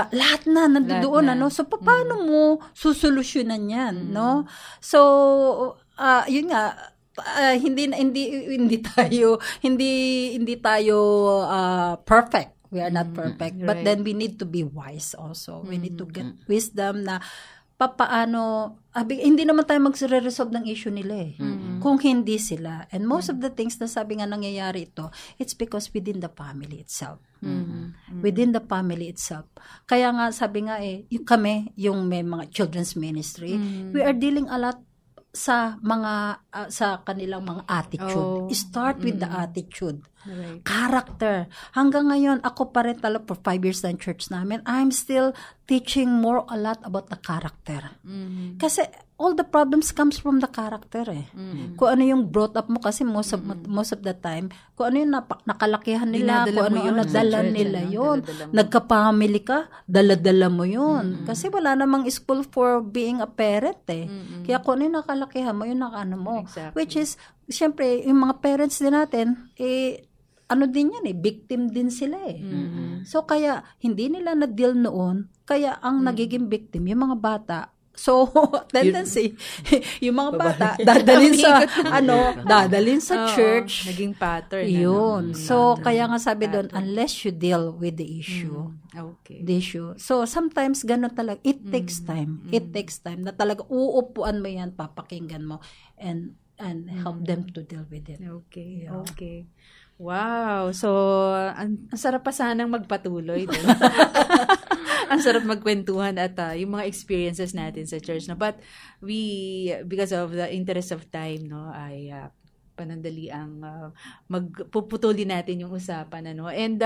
lahat na, nandoon. So, paano mo susolusyonan yan? No? So, yun nga, hindi tayo perfect. We are not perfect. Right. But then we need to be wise also. We need to get wisdom na papaano, hindi naman tayo magre-resolve ng issue nila kung hindi sila. And most of the things na sabi nga nangyayari ito, it's because within the family itself. Within the family itself. Kaya nga sabi nga kami, yung may mga children's ministry, we are dealing a lot sa mga sa kanilang mga attitude. Start with the attitude. Right. Character. Hanggang ngayon, ako pa rin for 5 years na church namin, I'm still teaching more a lot about the character. Kasi all the problems comes from the character Kung ano yung brought up mo, kasi most of the time, kung ano yung nakalakihan nila, kung ano yung nadala nila yun. Nagka-family ka, dala-dala mo yun. Kasi wala namang school for being a parent Kaya kung ano yung nakalakihan mo, yun nakaano mo. Exactly. Which is, siyempre, yung mga parents din natin, ano din yan victim din sila So, kaya, hindi nila na-deal noon, kaya ang nagiging victim, yung mga bata, So, tendency, yung mga bata, dadalhin sa church. Naging pattern. Yun. So, kaya nga sabi doon, unless you deal with the issue. Okay. The issue. So, sometimes ganun talaga. It takes time. It takes time na talaga uupuan mo yan, papakinggan mo, and help them to deal with it. Okay. Yeah. Okay. Wow. So, ang sarap pa sanang magpatuloy doon. Ang sarap magkwentuhan at yung mga experiences natin sa church. No? But because of the interest of time, no, ay panandali ang magpuputulin natin yung usapan. Ano? And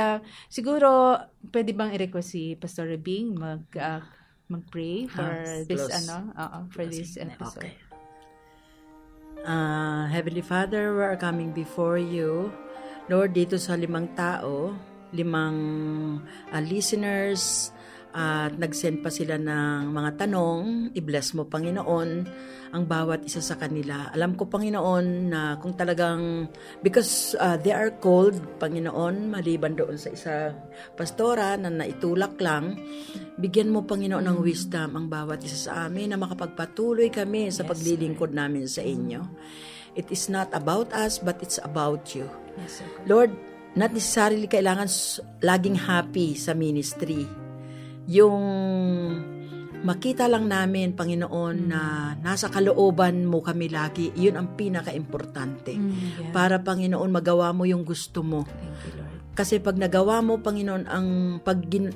siguro, pwede bang i-request si Pastor Bing mag-pray for this episode? Okay. Heavenly Father, we are coming before you, Lord, dito sa 5 tao, 5 listeners, at nag-send pa sila ng mga tanong. I-bless mo, Panginoon, ang bawat isa sa kanila. Alam ko, Panginoon, na kung talagang, because they are called, Panginoon, maliban doon sa isa pastora na naitulak lang, bigyan mo, Panginoon, ng wisdom ang bawat isa sa amin na makapagpatuloy kami sa paglilingkod namin sa inyo. It is not about us, but it's about you. Yes, Lord, not necessarily kailangan laging happy sa ministry. Yung makita lang namin, Panginoon, na nasa kalooban mo kami lagi, yun ang pinaka-importante. Para, Panginoon, magawa mo yung gusto mo. Thank you, Lord. Kasi pag nagawa mo, Panginoon,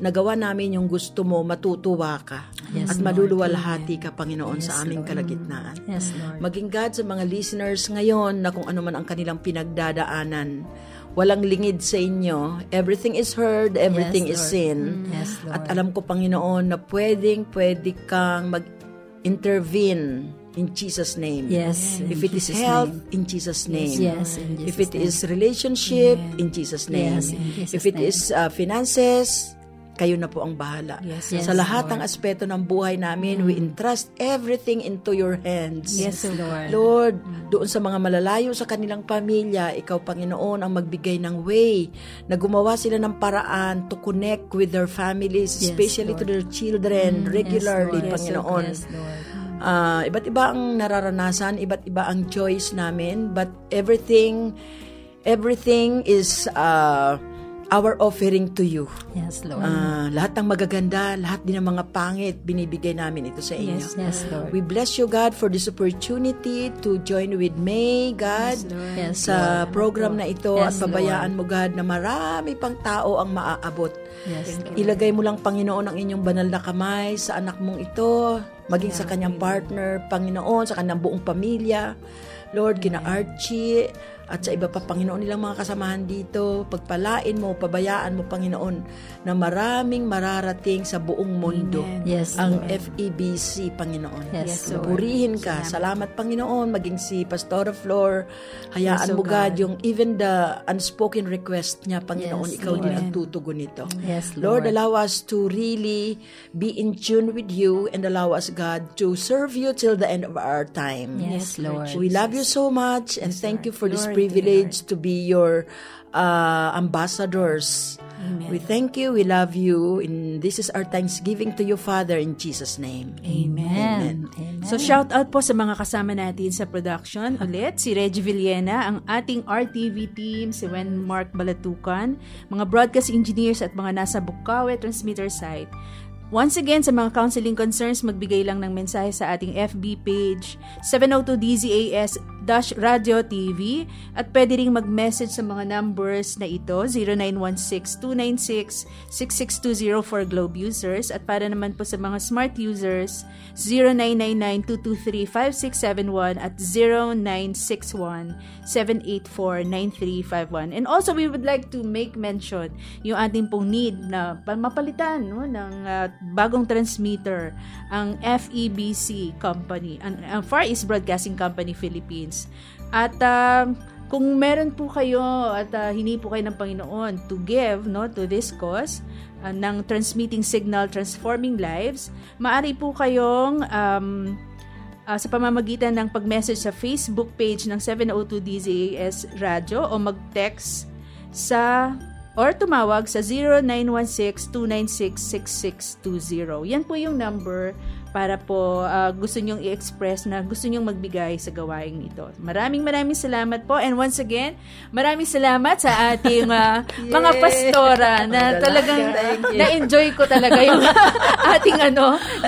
nagawa namin yung gusto mo, matutuwa ka. Yes, at maluluwalhati ka, Panginoon, sa aming kalagitnaan. Yes, Lord. Maging God sa mga listeners ngayon na kung ano man ang kanilang pinagdadaanan, walang lingid sa inyo. Everything is heard, everything is seen. Yes, Lord. At alam ko, Panginoon, na pwede kang mag-intervene in Jesus' name. Yes. If it is health, in Jesus' name. Yes, in Jesus' If it is relationship, in Jesus' name. Yes, in Jesus' If it name. is finances, kayo na po ang bahala. Yes, sa lahat ng aspeto ng buhay namin, we entrust everything into your hands. Yes, Lord. Lord, doon sa mga malalayo sa kanilang pamilya, ikaw, Panginoon, ang magbigay ng way na gumawa sila ng paraan to connect with their families, Yes, especially Lord. to their children, regularly, Yes, Panginoon. Yes, Lord. Iba't iba ang nararanasan, iba't iba ang choice namin, but everything is our offering to you. Yes, Lord. Lahat ng magaganda, lahat din ng mga pangit, binibigay namin ito sa inyo. Yes, Lord. We bless you, God, for this opportunity to join with May, God, Yes, sa Lord. program na ito. Yes, at pabayaan mo, God, na marami pang tao ang maaabot. Yes, Lord. Ilagay mo lang, Panginoon, ang inyong banal na kamay sa anak mong ito, maging sa kanyang partner, Panginoon, sa kanyang buong pamilya. Lord, kina Archie, at sa iba pa, Panginoon, nilang mga kasamahan dito, pagpalain mo, pabayaan mo, Panginoon, na maraming mararating sa buong mundo. Amen. Yes, ang Lord. FEBC, Panginoon. Yes, Lord. Purihin ka. Salamat, Panginoon, maging si Pastora Flor. Hayaan Yes, mo, God. God, yung even the unspoken request niya, Panginoon, Yes, ikaw din Lord. ang tutugon nito. Yes, Lord, Lord. allow us to really be in tune with you and allow us, God, to serve you till the end of our time. Yes, Lord. We love you so much and thank you for this Lord, privilege to be your ambassadors. Amen. We thank you, we love you, and this is our thanksgiving to you, Father, in Jesus' name. Amen. So shout out po sa mga kasama natin sa production ulit, si Reggie Villena, ang ating RTV team, si Wen Mark Balatukan, mga broadcast engineers at mga nasa Bukawe transmitter site. Once again, sa mga counseling concerns, magbigay lang ng mensahe sa ating FB page, 702 DZAS-Radio TV, at pwede ring mag-message sa mga numbers na ito, 0916-296-6620 for Globe users, at para naman po sa mga smart users, 0999-223-5671 at 0961-784-9351. And also, we would like to make mention yung ating pong need na mapalitan ng bagong transmitter, ang FEBC Company, ang Far East Broadcasting Company Philippines. At kung meron po kayo at hingi po kayo ng Panginoon to give to this cause ng Transmitting Signal Transforming Lives, maaari po kayong sa pamamagitan ng pag-message sa Facebook page ng 702 DZAS Radio o mag-text or tumawag sa 0916-296-6620. Yan po yung number para po gusto nyong i-express na gusto nyong magbigay sa gawaing ito. Maraming salamat po. And once again, maraming salamat sa ating mga pastora na talagang na-enjoy ko talaga yung ating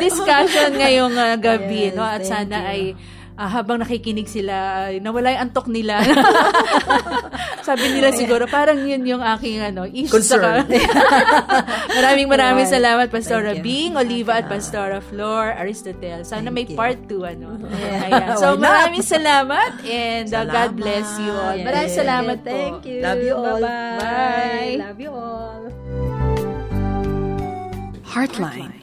discussion ngayong gabi. No? At sana ay habang nakikinig sila, nawala yung antok nila. Sabi nila siguro, parang yun yung aking issue. Concern. Maraming salamat, Pastora Bing, Oliva, at Pastora Flor, Aristotel. Sana may part 2. Ayan. So, maraming salamat and God bless you all. Maraming salamat po. Thank you. Love you all. Bye. Love you all. Heartline